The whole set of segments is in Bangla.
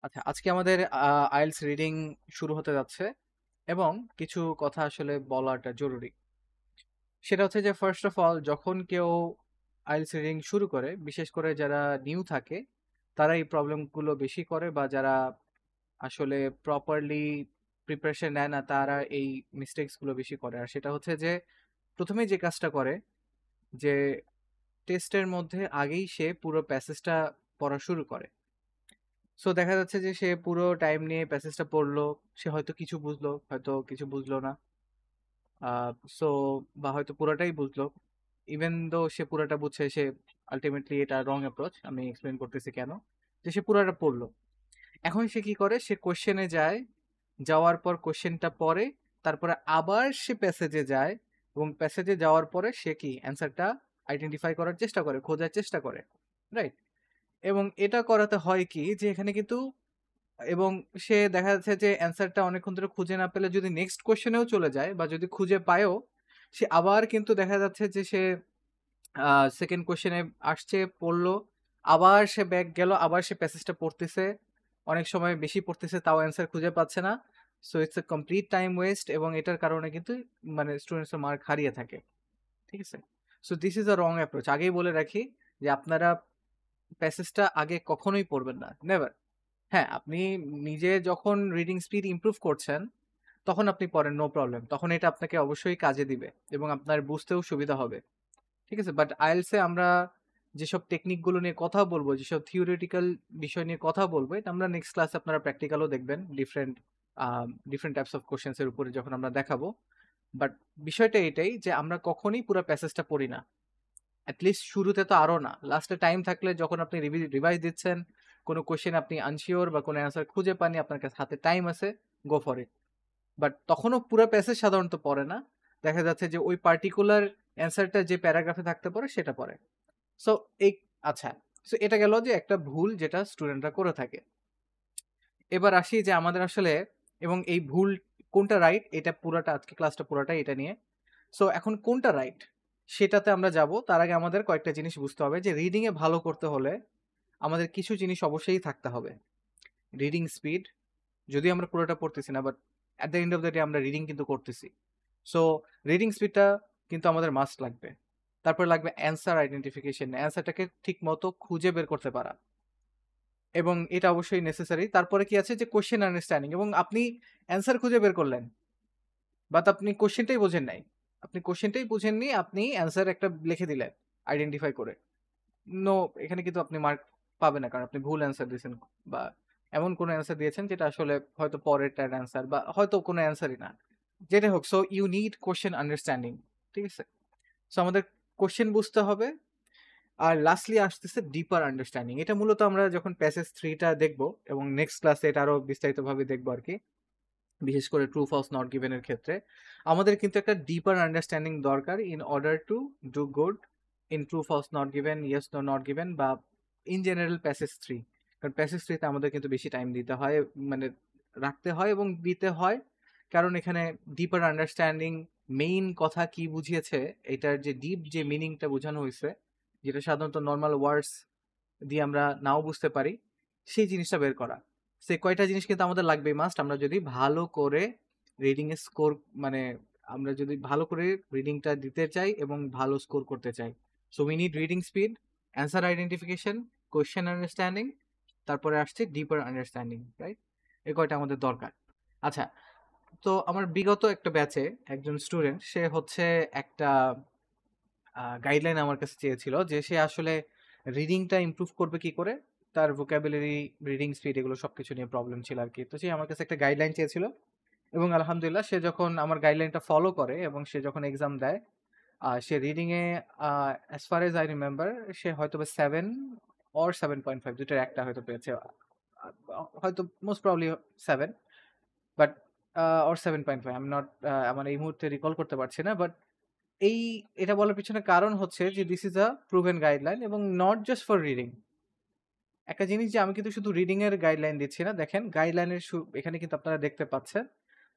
আচ্ছা, আজকে আমাদের আইএলটিএস রিডিং শুরু হতে যাচ্ছে এবং কিছু কথা আসলে বলাটা জরুরি। সেটা হচ্ছে যে ফার্স্ট অফ অল যখন কেউ আইএলটিএস রিডিং শুরু করে, বিশেষ করে যারা নিউ থাকে, তারা এই প্রবলেমগুলো বেশি করে বা যারা আসলে প্রপারলি প্রিপারেশন নেয় না, তারা এই মিস্টেক্সগুলো বেশি করে। আর সেটা হচ্ছে যে প্রথমেই যে কাজটা করে যে টেস্টের মধ্যে আগেই সে পুরো প্যাসেজটা পড়া শুরু করে। সো দেখা যাচ্ছে যে সে পুরো টাইম নিয়ে প্যাসেজটা পড়লো, সে হয়তো কিছু বুঝলো, হয়তো কিছু বুঝলো না। সো বা হয়তো পুরোটাই বুঝলো, ইভেন দো সে পুরোটা বুঝছে, সে আলটিমেটলি এটা রং অ্যাপ্রোচ, আমি এক্সপ্লেন করতেছি কেন। যে সে পুরোটা পড়লো, এখন সে কি করে, সে কোশ্চেনে যায়, যাওয়ার পর কোশ্চেনটা পড়ে, তারপরে আবার সে প্যাসেজে যায় এবং প্যাসেজে যাওয়ার পরে সে কি অ্যান্সারটা আইডেন্টিফাই করার চেষ্টা করে, খোঁজার চেষ্টা করে, রাইট? এবং এটা করাতে হয় কি যে এখানে কিন্তু, এবং সে দেখা যাচ্ছে যে অ্যান্সারটা অনেকক্ষণ ধরে খুঁজে না পেলে যদি নেক্সট কোশ্চেনেও চলে যায় বা যদি খুঁজে পায়ও, সে আবার কিন্তু দেখা যাচ্ছে যে সে সেকেন্ড কোশ্চেনে আসছে, পড়লো, আবার সে ব্যাক গেল, আবার সে প্যাসেজটা পড়তেছে, অনেক সময় বেশি পড়তেছে, তাও অ্যান্সার খুঁজে পাচ্ছে না। So it's a complete time waste এবং এটার কারণে কিন্তু মানে স্টুডেন্টসের মার্ক হারিয়ে থাকে। ঠিক আছে? So this is a wrong approach. আগেই বলে রাখি যে আপনারা প্যাসেজটা আগে কখনোই পড়বেন না, নেভার। হ্যাঁ, আপনি নিজে যখন রিডিং স্পিড ইমপ্রুভ করছেন, তখন আপনি পড়েন, নো প্রবলেম। তখন এটা আপনাকে অবশ্যই কাজে দিবে এবং আপনার বুঝতেও সুবিধা হবে। ঠিক আছে? বাট আইএলটিএস এ আমরা যেসব টেকনিকগুলো নিয়ে কথা বলবো, যেসব থিওরিটিক্যাল বিষয় নিয়ে কথা বলবো, এটা আমরা নেক্সট ক্লাসে আপনারা প্র্যাকটিক্যালও দেখবেন, different different types of questions এর উপরে যখন আমরা দেখাবো। বাট বিষয়টা এটাই যে আমরা কখনোই পুরো প্যাসেজটা পড়ি না। অ্যাটলিস্ট শুরুতে তো আরো না। লাস্টে টাইম থাকলে যখন আপনি রিভাইজ দিচ্ছেন, কোনো কোয়েশ্চেন আপনি আনসিওর বা কোনো অ্যান্সার খুঁজে পাননি, আপনার কাছে হাতে টাইম আছে, গো ফর ইট। বাট তখনও পুরো প্যাসেজ সাধারণত পড়ে না। দেখা যাচ্ছে যে ওই পার্টিকুলার অ্যান্সারটা যে প্যারাগ্রাফে থাকতে পারে সেটা পড়ে। সো এই, আচ্ছা, সো এটা গেল যে একটা ভুল যেটা স্টুডেন্টরা করে থাকে। এবার আসি যে আমাদের আসলে, এবং এই ভুল কোনটা রাইট, এটা পুরাটা আজকে ক্লাসটা পুরাটা এটা নিয়ে। সো এখন কোনটা রাইট সেটাতে আমরা যাব, তার আগে আমাদের কয়েকটা জিনিস বুঝতে হবে যে রিডিং এ ভালো করতে হলে আমাদের কিছু জিনিস অবশ্যই থাকতে হবে। রিডিং স্পিড, যদি আমরা পুরোটা পড়তেছি না, but at the end of the day আমরা রিডিং কিন্তু করতেছি। সো রিডিং স্পিডটা কিন্তু আমাদের মাস্ট লাগবে। তারপর লাগবে অ্যান্সার আইডেন্টিফিকেশন, অ্যান্সারটাকে ঠিক মতো খুঁজে বের করতে পারা, এবং এটা অবশ্যই নেসেসারি। তারপরে কি আছে যে কোশ্চেন আন্ডারস্ট্যান্ডিং, এবং আপনি অ্যান্সার খুঁজে বের করলেন, বাট আপনি কোশ্চেনটাই বোঝেন নাই, আপনি কোশ্চেনটাই বুঝেননি, আপনি অ্যান্সার একটা লিখে দিলেন আইডেন্টিফাই করে, নো, এখানে কিন্তু আপনি মার্ক পাবেন না, কারণ আপনি ভুল অ্যান্সার দিয়েছেন বা এমন কোনো অ্যান্সার দিয়েছেন যেটা আসলে হয়তো পরেরটার অ্যান্সার বা হয়তো কোনো অ্যান্সারই না, যেটা হোক। So you need question understanding. ঠিক আছে? সো আমাদের কোশ্চেন বুঝতে হবে। আর লাস্টলি আসতেছে ডিপার আন্ডারস্ট্যান্ডিং। এটা মূলত আমরা যখন প্যাসেজ 3টা দেখব এবং নেক্সট ক্লাসে এটা আরো বিস্তারিতভাবে দেখবো আর কি, বিশেষ করে ট্রু ফলস নট গিভেন এর ক্ষেত্রে আমাদের কিন্তু একটা ডিপার আন্ডারস্ট্যান্ডিং দরকার in order to do good in true false not given, yes no not given, বা ইন জেনারেল প্যাসেজ 3। কারণ প্যাসেজ 3তে আমাদের কিন্তু বেশি টাইম দিতে হয়, মানে রাখতে হয় এবং দিতে হয়, কারণ এখানে ডিপার আন্ডারস্ট্যান্ডিং, মেইন কথা কি বুঝিয়েছে, এটার যে ডিপ যে মিনিংটা বোঝানো হয়েছে, যেটা সাধারণত নর্মাল ওয়ার্ডস দিয়ে আমরা নাও বুঝতে পারি, সেই জিনিসটা বের করা। সে কয়টা জিনিস কিন্তু আমাদের লাগবে মাস্ট, আমরা যদি ভালো করে রিডিং এর স্কোর, মানে আমরা যদি ভালো করে রিডিংটা দিতে চাই এবং ভালো স্কোর করতে চাই। So we need reading speed, answer identification, question understanding, তারপরে আসছে ডিপার আন্ডারস্ট্যান্ডিং, রাইট? এই কয়টা আমাদের দরকার। আচ্ছা, তো আমার বিগত একটা ব্যাচে একজন স্টুডেন্ট, সে হচ্ছে একটা গাইডলাইন আমার কাছে চেয়েছিল যে সে আসলে রিডিংটা ইমপ্রুভ করবে কি করে, তার ভোকাবুলারি, রিডিং স্পিড, এগুলো সবকিছু নিয়ে প্রবলেম ছিল আর কি। তো সে আমার কাছে একটা গাইডলাইন চেয়েছিল এবং আলহামদুলিল্লাহ সে যখন আমার গাইডলাইনটা ফলো করে এবং সে যখন এক্সাম দেয়, সে রিডিং এ as far as I remember সে হয়তো বা 7 or 7.5, দুটোর একটা হয়তো পেয়েছে, হয়তো মোস্ট প্রবলি 7, বাট অর 7.5, আমি নট, আমার এই মুহূর্তে রিকল করতে পারছি না। বাট এই, এটা বলার পিছনে কারণ হচ্ছে যে this is a proven guideline এবং নট জাস্ট ফর রিডিং। একটা জিনিস যে আমি কিন্তু শুধু রিডিং এর গাইডলাইন দিচ্ছি না, দেখেন গাইডলাইনের এখানে কিন্তু আপনারা দেখতে পাচ্ছেন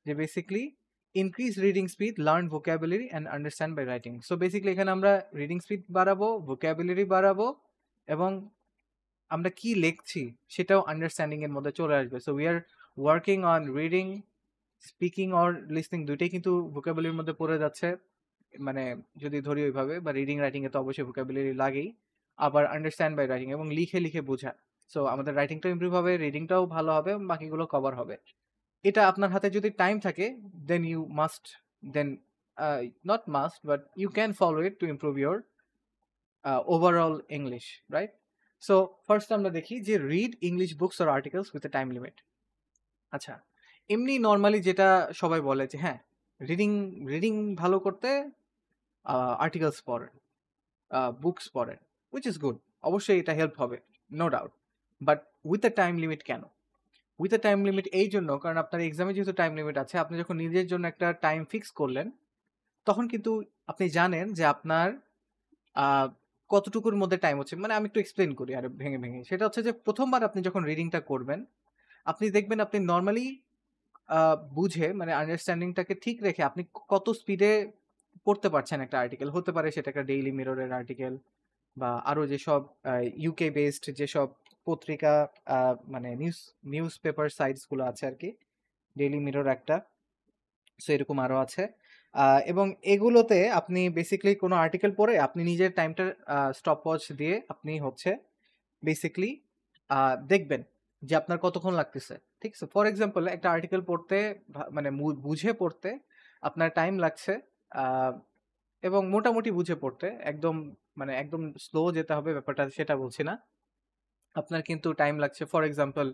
যে basically increase reading speed, learn vocabulary and understand by writing. So basically এখানে আমরা রিডিং স্পিড বাড়াবো, ভোকাবুলারি বাড়াবো এবং আমরা কি লিখছি সেটাও আন্ডারস্ট্যান্ডিং এর মধ্যে চলে আসবে। So we are working on reading, speaking or listening, দুইটাই কিন্তু ভোকাবুলারির মধ্যে পড়ে যাচ্ছে। মানে যদি ধরি ওইভাবে, বা রিডিং রাইটিং এ তো অবশ্যই ভোকাবুলারি লাগেই। আবার আন্ডারস্ট্যান্ড বাই রাইটিং এবং লিখে লিখে বোঝা। সো আমাদের রাইটিংটাও ইমপ্রুভ হবে, রিডিংটাও ভালো হবে, বাকিগুলো কভার হবে। এটা আপনার হাতে যদি টাইম থাকে, then you must, then not must, but you can follow it to improve your overall English, right? So first আমরা দেখি যে read English books or articles with a time limit. আচ্ছা, এমনি নর্মালি যেটা সবাই বলে যে হ্যাঁ, রিডিং রিডিং ভালো করতে আর্টিকেলস পড়েন, বুকস পড়েন, হুইচ ইজ গুড। অবশ্যই এটা হেল্প হবে, no doubt. But with a time limit কেন? উইথ আ টাইম লিমিট এই জন্য, কারণ আপনার এক্সামে যেহেতু টাইম লিমিট আছে, আপনি যখন নিজের জন্য একটা টাইম ফিক্স করলেন, তখন কিন্তু আপনি জানেন যে আপনার আহ, কতটুকুর মধ্যে টাইম হচ্ছে। মানে আমি একটু এক্সপ্লেন করি আর ভেঙে ভেঙে। সেটা হচ্ছে যে প্রথমবার আপনি যখন রিডিংটা করবেন, আপনি দেখবেন আপনি নর্মালি বুঝে, মানে আন্ডারস্ট্যান্ডিংটাকে ঠিক রেখে আপনি কত স্পিডে পড়তে পারছেন একটা আর্টিকেল। হতে পারে সেটা একটা ডেইলি মিররের আর্টিকেল, বা আরো যেসব ইউকে বেসড যেসব পত্রিকা, মানে নিউজ পেপার সাইটস গুলো আছে আর কি, ডেইলি মিরর একটা, সো এরকম আরো আছে। এবং এগুলোতে আপনি বেসিক্যালি কোনো আর্টিকেল পড়ে আপনি নিজের টাইমটা স্টপ ওয়াচ দিয়ে আপনি হচ্ছে বেসিক্যালি দেখবেন যে আপনার কতক্ষণ লাগতেছে। ঠিক আছে, ফর এক্সাম্পল একটা আর্টিকেল পড়তে মানে বুঝে পড়তে আপনার টাইম লাগছে, আহ, এবং মোটামুটি বুঝে পড়তে, একদম মানে একদম স্লো যেতে হবে ব্যাপারটা সেটা বলছি না। আপনার কিন্তু টাইম লাগছে ফর এক্সাম্পল,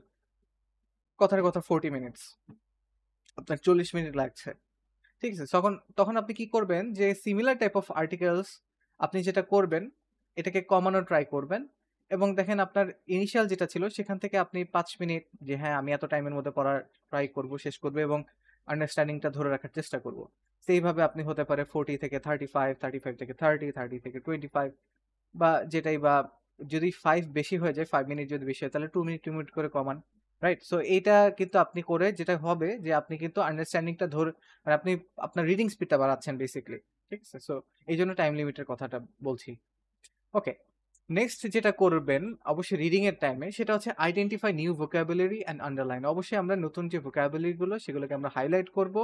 কথার কথা 40 মিনিটস, আপনার 40 মিনিট লাগছে। ঠিক আছে, তখন তখন আপনি কি করবেন, যে সিমিলার টাইপ অফ আর্টিকেলস আপনি যেটা করবেন, এটাকে কমানোর ট্রাই করবেন। এবং দেখেন আপনার ইনিশিয়াল যেটা ছিল সেখান থেকে আপনি 5 মিনিট, যে হ্যাঁ আমি এত টাইমের মধ্যে পড়ার ট্রাই করব, শেষ করবো এবং আন্ডারস্ট্যান্ডিংটা ধরে রাখার চেষ্টা করব। সেইভাবে আপনি হতে পারে 40 থেকে 35, 35 থেকে 30, 30 থেকে 25, বা যেটাই, বা যদি 5 বেশি হয়ে যায়, 5 মিনিট যদি বেশি হয়, তাহলে 2 মিনিট 2 মিনিট করে কমান। রাইট? সো এইটা কিন্তু আপনি করে যেটা হবে যে আপনি কিন্তু আন্ডারস্ট্যান্ডিংটা ধরে, মানে আপনি আপনার রিডিং স্পিডটা বাড়াচ্ছেন বেসিক্যালি। ঠিক আছে, সো এই জন্য টাইম লিমিটের কথাটা বলছি। ওকে, নেক্সট যেটা করবেন অবশ্যই রিডিং এর টাইমে, সেটা হচ্ছে identify new vocabulary and underline. অবশ্যই আমরা নতুন যে ভোকাবুলারি গুলো সেগুলোকে আমরা হাইলাইট করব,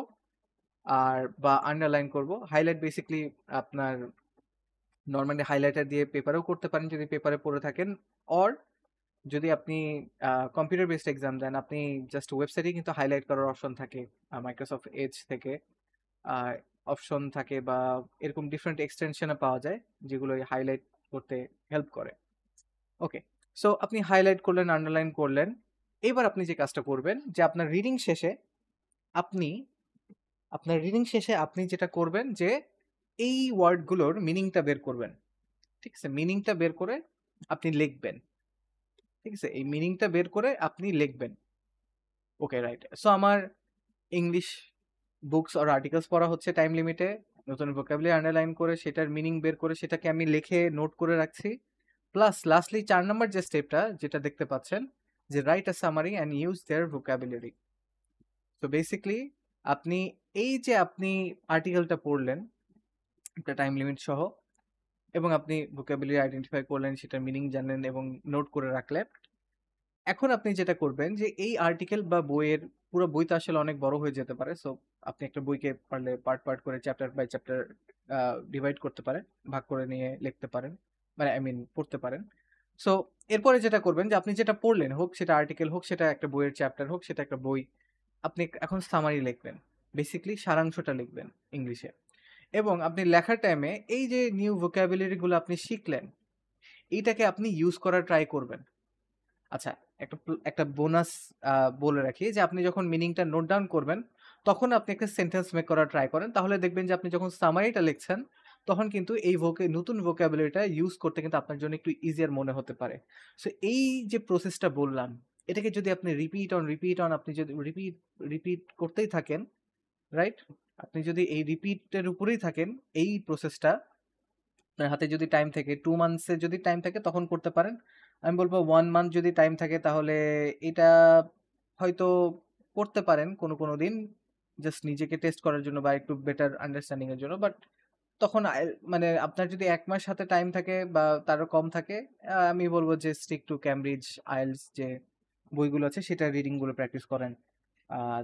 আর বা আন্ডারলাইন করব। হাইলাইট বেসিক্যালি আপনার নর্মালি হাইলাইটার দিয়ে পেপারেও করতে পারেন যদি পেপারে পড়ে থাকেন, অর যদি আপনি কম্পিউটার বেসড এক্সাম দেন, আপনি জাস্ট ওয়েবসাইটে কিন্তু হাইলাইট করার অপশন থাকে, মাইক্রোসফট এজ থেকে অপশন থাকে, বা এরকম ডিফারেন্ট এক্সটেনশনে পাওয়া যায় যেগুলো হাইলাইট করতে হেল্প করে। ওকে, সো আপনি হাইলাইট করলেন, আন্ডারলাইন করলেন। এবার আপনি যে কাজটা করবেন, যে আপনার রিডিং শেষে আপনি যেটা করবেন, যে এই ওয়ার্ডগুলোর মিনিংটা বের করবেন। ঠিক আছে, মিনিংটা বের করে আপনি লিখবেন। ঠিক আছে, এই মিনিংটা বের করে আপনি লিখবেন। ওকে, রাইট। সো আমার ইংলিশ বুকস অর আর্টিকেলস পড়া হচ্ছে টাইম লিমিটে, নতুন ভোকাবুলারি আন্ডারলাইন করে সেটার মিনিং বের করে সেটাকে আমি লিখে নোট করে রাখছি। প্লাস লাস্টলি 4 নম্বর যে স্টেপটা যেটা দেখতে পাচ্ছেন, যে write a summary and use their vocabulary. তো বেসিক্যালি আপনি এই যে আপনি আর্টিকেলটা পড়লেন একটা টাইম লিমিট সহ, এবং আপনি ভোকাবুলারি আইডেন্টিফাই করলেন, সেটার মিনিং জানলেন এবং নোট করে রাখলেন। এখন আপনি যেটা করবেন, যে এই আর্টিকেল বা বইয়ের, পুরো বই তো আসলে অনেক বড় হয়ে যেতে পারে, সো আপনি একটা বইকে পারলে পার্ট পার্ট করে চ্যাপ্টার বাই চ্যাপ্টার ডিভাইড করতে পারেন, ভাগ করে নিয়ে লিখতে পারেন, মানে আই মিন পড়তে পারেন। সো এরপরে যেটা করবেন, যে আপনি যেটা পড়লেন, হোক সেটা আর্টিকেল, হোক সেটা একটা বইয়ের চ্যাপ্টার, হোক সেটা একটা বই, আপনি এখন সামারি লিখবেন, বেসিক্যালি সারাংশটা লিখবেন ইংলিশে। এবং আপনি লেখার টাইমে এই যে নিউ ভোকাবুলারি গুলো আপনি শিখলেন, এইটাকে আপনি ইউজ করার ট্রাই করবেন। আচ্ছা, একটা বোনাস বলে রাখি, যে আপনি যখন মিনিংটা নোট ডাউন করবেন, তখন আপনি একটা সেন্টেন্স মেক করার ট্রাই করেন। তাহলে দেখবেন যে আপনি যখন সামারিটা লিখছেন, তখন কিন্তু এই নতুন ভোকাবুলারিটা ইউজ করতে কিন্তু আপনার জন্য একটু ইজিয়ার মনে হতে পারে। সো এই যে প্রসেসটা বললাম, এটাকে যদি আপনি রিপিট অন আপনি যদি রিপিট করতেই থাকেন, রাইট? আপনি যদি এই রিপিটের উপরেই থাকেন, এই প্রসেসটা আপনার হাতে যদি টাইম থাকে, 2 মান্থসের যদি টাইম থাকে তখন করতে পারেন। আমি বলবো 1 মান্থ যদি টাইম থাকে, তাহলে এটা হয়তো করতে পারেন কোনো কোনো দিন, জাস্ট নিজেকে টেস্ট করার জন্য বা একটু বেটার আন্ডারস্ট্যান্ডিং এর জন্য। বাট তখন মানে আপনার যদি ১ মাস হাতে টাইম থাকে বা তারও কম থাকে, আমি বলব যে স্টিক টু ক্যামব্রিজ আইএলটিএস যে বইগুলো আছে সেটার রিডিং গুলো প্র্যাকটিস করেন।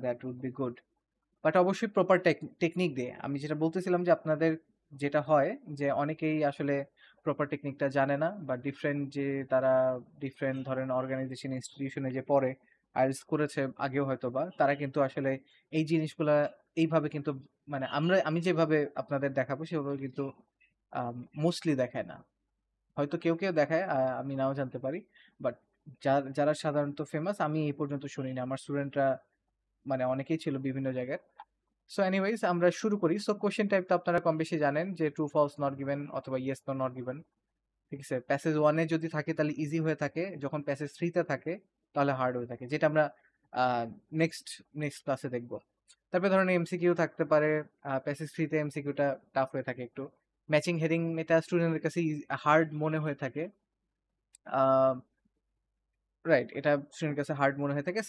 That would be good. But অবশ্যই প্রপার টেকনিক দিয়ে। আমি যেটা বলতেছিলাম যে আপনাদের যেটা হয় যে অনেকেই আসলে প্রপার টেকনিকটা জানে না বা ডিফারেন্ট যে তারা ডিফারেন্ট ধরেন অর্গানাইজেশন ইনস্টিটিউশনে যে পড়ে আইএলটিএস করেছে আগেও হয়তোবা তারা কিন্তু আসলে এই জিনিসগুলা এইভাবে কিন্তু মানে আমি যেভাবে আপনাদের দেখাবো সেভাবে কিন্তু মোস্টলি দেখায় না। হয়তো কেউ দেখায়, আমি নাও জানতে পারি। বাট যারা সাধারণত ফেমাস আমি এই পর্যন্ত শুনিনি। আমার স্টুডেন্টরা মানে অনেকেই ছিল বিভিন্ন জায়গায়। সো এনিওয়েজ আমরা শুরু করি। সো কোয়েশ্চেন টাইপ তো আপনারা কম বেশি জানেন যে ট্রু, ফলস, নট গিভেন অথবা ইয়েস, নো, নট গিভেন। ঠিক আছে? প্যাসেজ 1 এ যদি থাকে তাহলে ইজি হয়ে থাকে। যখন প্যাসেজ 3 তে থাকে তাহলে হার্ড হয়ে থাকে। যেটা আমরা আ নেক্সট নেক্সট ক্লাসে দেখব। তারপরে ধরেন এমসিকিউ থাকতে পারে। প্যাসেজ 3 তে এমসিকিউটা টাফ হয়ে থাকে একটু। ম্যাচিং হেডিং এটা স্টুডেন্টদের কাছে হার্ড মনে হয়ে থাকে। আ রাইট, এটা স্টুডেন্টের কাছে হার্ড মনে হয়ে থাকে।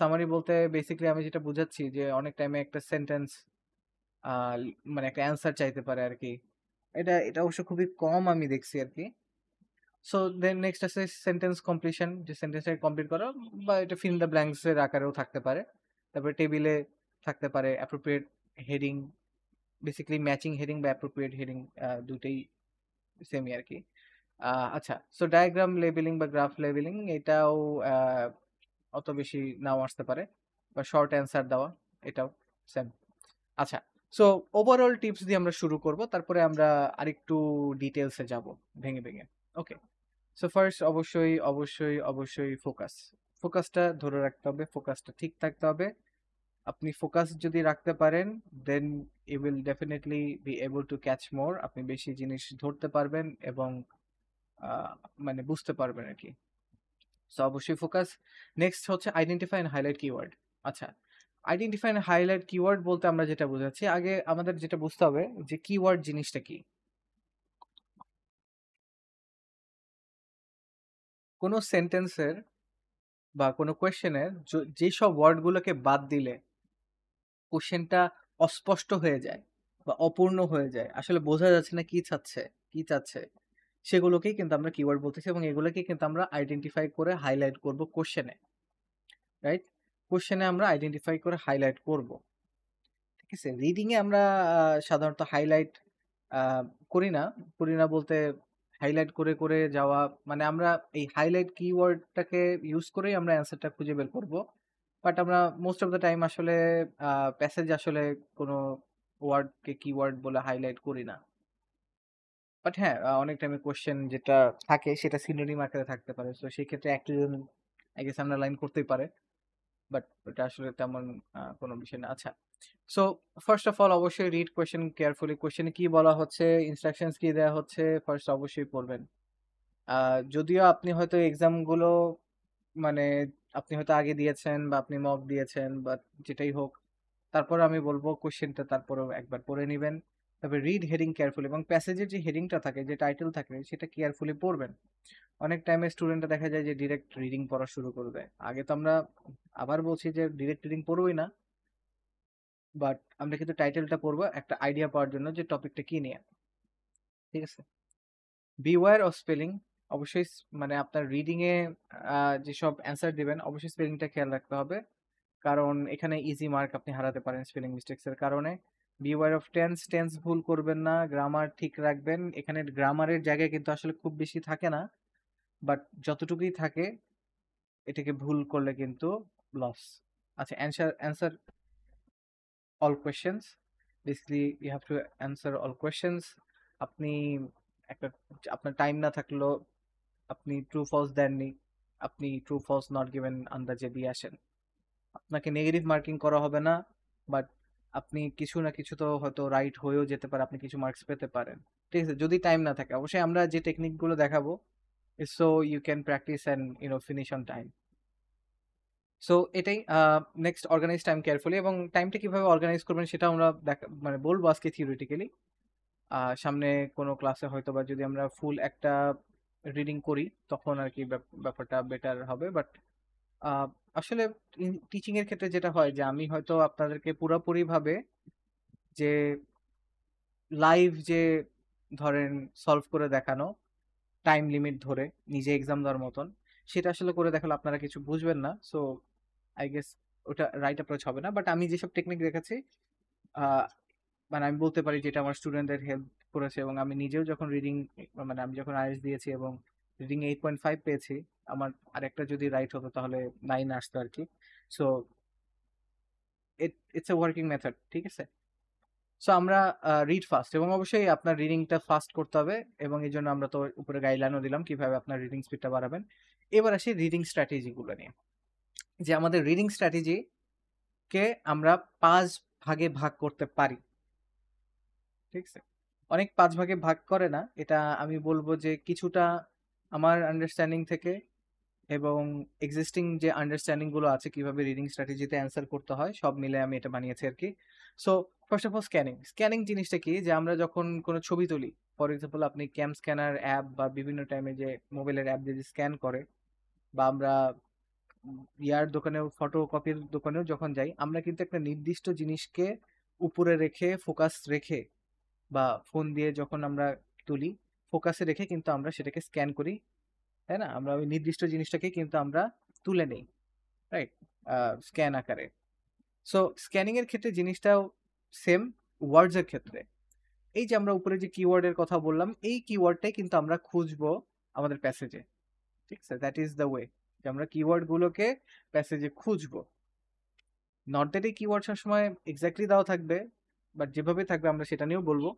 সামারি বলতে বেসিক্যালি আমি যেটা বুঝাচ্ছি যে অনেক টাইমে একটা সেন্টেন্স আ মানে একটা অ্যান্সার চাইতে পারে আরকি। এটা অবশ্য খুবই কম আমি দেখছি আরকি। সো দেন নেক্সট আছে সেন্টেন্স কমপ্লিশন, যে সেন্টেন্সটাকে কমপ্লিট করা বা এটা ফিল ইন দ্য ব্ল্যাঙ্কস এর আকারেও থাকতে পারে। তারপরে টেবিলে থাকতে পারে appropriate heading, basically matching heading বা অ্যাপ্রোপ্রিয়েট হেডিং দুটোই সেমই আরকি। আচ্ছা, সো ডায়াগ্রাম লেবেলিং বা গ্রাফ লেবেলিং এটাও আ অত বেশি নাও আসতে পারে বা শর্ট অ্যান্সার দেওয়া এটাও সেম। আচ্ছা, সো ওভারঅল টিপস দিয়ে আমরা শুরু করব। তারপরে আমরা আরেকটু ডিটেইলসে যাব ভেঙে। ওকে। সো ফার্স্ট অবশ্যই ফোকাস। ফোকাসটা ধরে রাখতে হবে, ফোকাসটা ঠিক থাকতে হবে। আপনি ফোকাস যদি রাখতে পারেন then you will definitely be able to catch more. আপনি বেশি জিনিস ধরতে পারবেন এবং আ মানে বুঝতে পারবেন আরকি। সো অবশ্যই ফোকাস। নেক্সট হচ্ছে আইডেন্টিফাই এন্ড হাইলাইট কিওয়ার্ড। আচ্ছা, আইডেন্টিফাই এন্ড হাইলাইট কিওয়ার্ড বলতে আমরা যেটা বোঝাচ্ছি, আগে আমাদের যেটা বুঝতে হবে যে কিওয়ার্ড জিনিসটা কি? কোনো সেন্টেন্সের বা কোনো কোয়েশ্চেনের যেসব ওয়ার্ডগুলোকে বাদ দিলে কোশ্চেনটা অস্পষ্ট হয়ে যায় বা অপূর্ণ হয়ে যায়, আসলে বোঝা যাচ্ছে না কি চাচ্ছে, সেগুলোকেই কিন্তু আমরা কিওয়ার্ড বলতেছি এবং এগুলোকেই কিন্তু আমরা আইডেন্টিফাই করে হাইলাইট করব কোশ্চেনে, রাইট? কোশ্চেনে আমরা আইডেন্টিফাই করে হাইলাইট করব। ঠিক আছে? রিডিং এ আমরা সাধারণত হাইলাইট আ করি না। করি না বলতে হাইলাইট করে যাওয়া মানে আমরা এই হাইলাইট কিওয়ার্ডটাকে ইউজ করেই আমরা অ্যান্সারটা খুঁজে বের করব। বাট আমরা মোস্ট অফ দ্যা টাইম আসলে প্যাসেজ আসলে কোনো ওয়ার্ডকে কিওয়ার্ড বলে হাইলাইট করি না। বাট হ্যাঁ, অনেক টাইমে কোয়েশ্চেন যেটা থাকে সেটা সিনোনিম আকারে থাকতে পারে। সো সেক্ষেত্রে একই জন আই গেস আন্ডারলাইন করতেই পারে। বাট ওটা আসলে তেমন কোনো বিষয় না। আচ্ছা। সো ফার্স্ট অফ অল অবশ্যই রিড কোয়েশ্চেন কেয়ারফুলি। কোয়েশ্চেনে কি বলা হচ্ছে, ইনস্ট্রাকশনস কি দেয়া হচ্ছে ফার্স্ট অবশ্যই পড়বেন। আ যদিও আপনি হয়তো এক্সাম গুলো মানে আপনি হয়তো আগে দিয়েছেন বা আপনি মক দিয়েছেন বা যেটাই হোক, তারপরে আমি বলব কোয়েশ্চেনটা তারপরেও একবার পড়ে নিবেন। তবে রিড হেডিং কেয়ারফুলি এবং প্যাসেজের যে হেডিংটা থাকে, যে টাইটেল থাকে সেটা কেয়ারফুলি পড়বেন। অনেক টাইমে স্টুডেন্টরা দেখা যায় যে ডিরেক্ট রিডিং পড়া শুরু করবে। আগে তো আমরা আবার বলছি যে ডিরেক্ট রিডিং পড়বোই না। বাট আমরা কিন্তু টাইটেলটা পড়বো একটা আইডিয়া পাওয়ার জন্য যে টপিকটা কি নিয়ে। ঠিক আছে? Beware of spelling. অবশ্যই মানে আপনার রিডিং এ যেসব অ্যান্সার দিবেন অবশ্যই স্পেলিংটা খেয়াল রাখতে হবে। কারণ এখানে ইজি মার্ক আপনি হারাতে পারেন স্পেলিং মিস্টেকস এর কারণে। বিওয়্যার অফ টেন্স ভুল করবেন না, গ্রামার ঠিক রাখবেন। এখানে গ্রামারের জায়গায় কিন্তু আসলে খুব বেশি থাকে না। বাট যতটুকুই থাকে এটাকে ভুল করলে কিন্তু লস। আচ্ছা, answer all questions. Basically you have to answer all questions. আপনি একটা আপনার টাইম না থাকলেও আপনি ট্রু ফলস দেননি, আপনি ট্রু ফলস নট গিভেন আন্দাজে দিয়ে আসেন, আপনাকে নেগেটিভ মার্কিং করা হবে না। বাট আপনি কিছু না কিছু তো হয়তো রাইট হয়েও যেতে পারে, আপনি কিছু মার্কস পেতে পারেন। ঠিক আছে, যদি টাইম না থাকে অবশ্যই আমরা যে টেকনিক গুলো দেখাবো so you can practice and finish on time. So এটাই নেক্সট অর্গানাইজ টাইম কেয়ারফুলি এবং টাইমটা কিভাবে অর্গানাইজ করবেন সেটা আমরা মানে বলবো আজকে থিওরিটিক্যালি। সামনে কোনো ক্লাসে হয়তো বা যদি আমরা ফুল একটা রিডিং করি তখন আর কি ব্যাপারটা বেটার হবে। বাট আসলে টিচিং এর ক্ষেত্রে যেটা হয় যে আমি হয়তো আপনাদেরকে পুরোপুরি ভাবে যে লাইভ যে ধরেন সলভ করে দেখানো, টাইম লিমিট ধরে নিজে এক্সাম দেওয়ার মতন, সেটা আসলে করে দেখালে আপনারা কিছু বুঝবেন না। সো আই গেস ওটা রাইট অ্যাপ্রোচ হবে না। বাট আমি যেসব টেকনিক দেখেছি, আহ, মানে আমি বলতে পারি যেটা আমার স্টুডেন্টদের হেল্প করেছে, এবং আমি নিজেও যখন রিডিং, মানে আমি যখন আইএলটিএস দিয়েছি এবং রিডিং 8.5 পেয়েছি, আমার আরেকটা যদি রাইট হতো তাহলে 9 আসতো আর কি। So it's a working method, ঠিক আছে। সো আমরা রিড ফাস্ট, এবং অবশ্যই আপনার রিডিংটা ফাস্ট করতে হবে, এবং এই জন্য আমরা তো উপরে গাইডলাইনও দিলাম কিভাবে আপনার রিডিং স্পিডটা বাড়াবেন। এবার আসি রিডিং স্ট্র্যাটেজিগুলো নিয়ে, যে আমাদের রিডিং স্ট্র্যাটেজিকে আমরা 5 ভাগে ভাগ করতে পারি, ঠিক আছে। অনেক 5 ভাগে ভাগ করে না, এটা আমি বলবো যে কিছুটা আমার আন্ডারস্ট্যান্ডিং থেকে এবং এক্সিস্টিং যে আন্ডারস্ট্যান্ডিং গুলো আছে কিভাবে রিডিং স্ট্র্যাটেজিতে অ্যান্সার করতে হয়, সব মিলে আমি এটা বানিয়েছি আর কি। So first of all scanning. Scanning জিনিসটা কি, যে আমরা যখন কোনো ছবি তুলি, ফর এক্সাম্পল আপনি ক্যাম স্ক্যানার অ্যাপ বা বিভিন্ন টাইমে যে মোবাইলের অ্যাপ দিয়ে স্ক্যান করে, বা আমরা ইয়ার দোকানেও, ফটো কপির দোকানেও যখন যাই, আমরা কিন্তু একটা নির্দিষ্ট জিনিসকে উপরে রেখে, ফোকাস রেখে, বা ফোন দিয়ে যখন আমরা তুলি, ফোকাসে রেখে কিন্তু আমরা সেটাকে স্ক্যান করি, তাই না? আমরা ওই নির্দিষ্ট জিনিসটাকে কিন্তু আমরা তুলে নেই, রাইট, স্ক্যান আকারে। সো স্ক্যানিং এর ক্ষেত্রে জিনিসটাও সেম, ওয়ার্ডস এর ক্ষেত্রে। এই যে আমরা উপরে যে কিওয়ার্ডের কথা বললাম, এই কিওয়ার্ডটাই কিন্তু আমরা খুঁজবো আমাদের প্যাসেজে, ঠিক আছে। দ্যাট ইজ দ্য ওয়ে, যে আমরা কিওয়ার্ড গুলোকে প্যাসেজে খুঁজবো। নট দ্যাট এই কিওয়ার্ড সবসময় এক্স্যাক্টলি দেওয়া থাকবে, বাট যেভাবে থাকবে আমরা সেটা নিয়েও বলবো।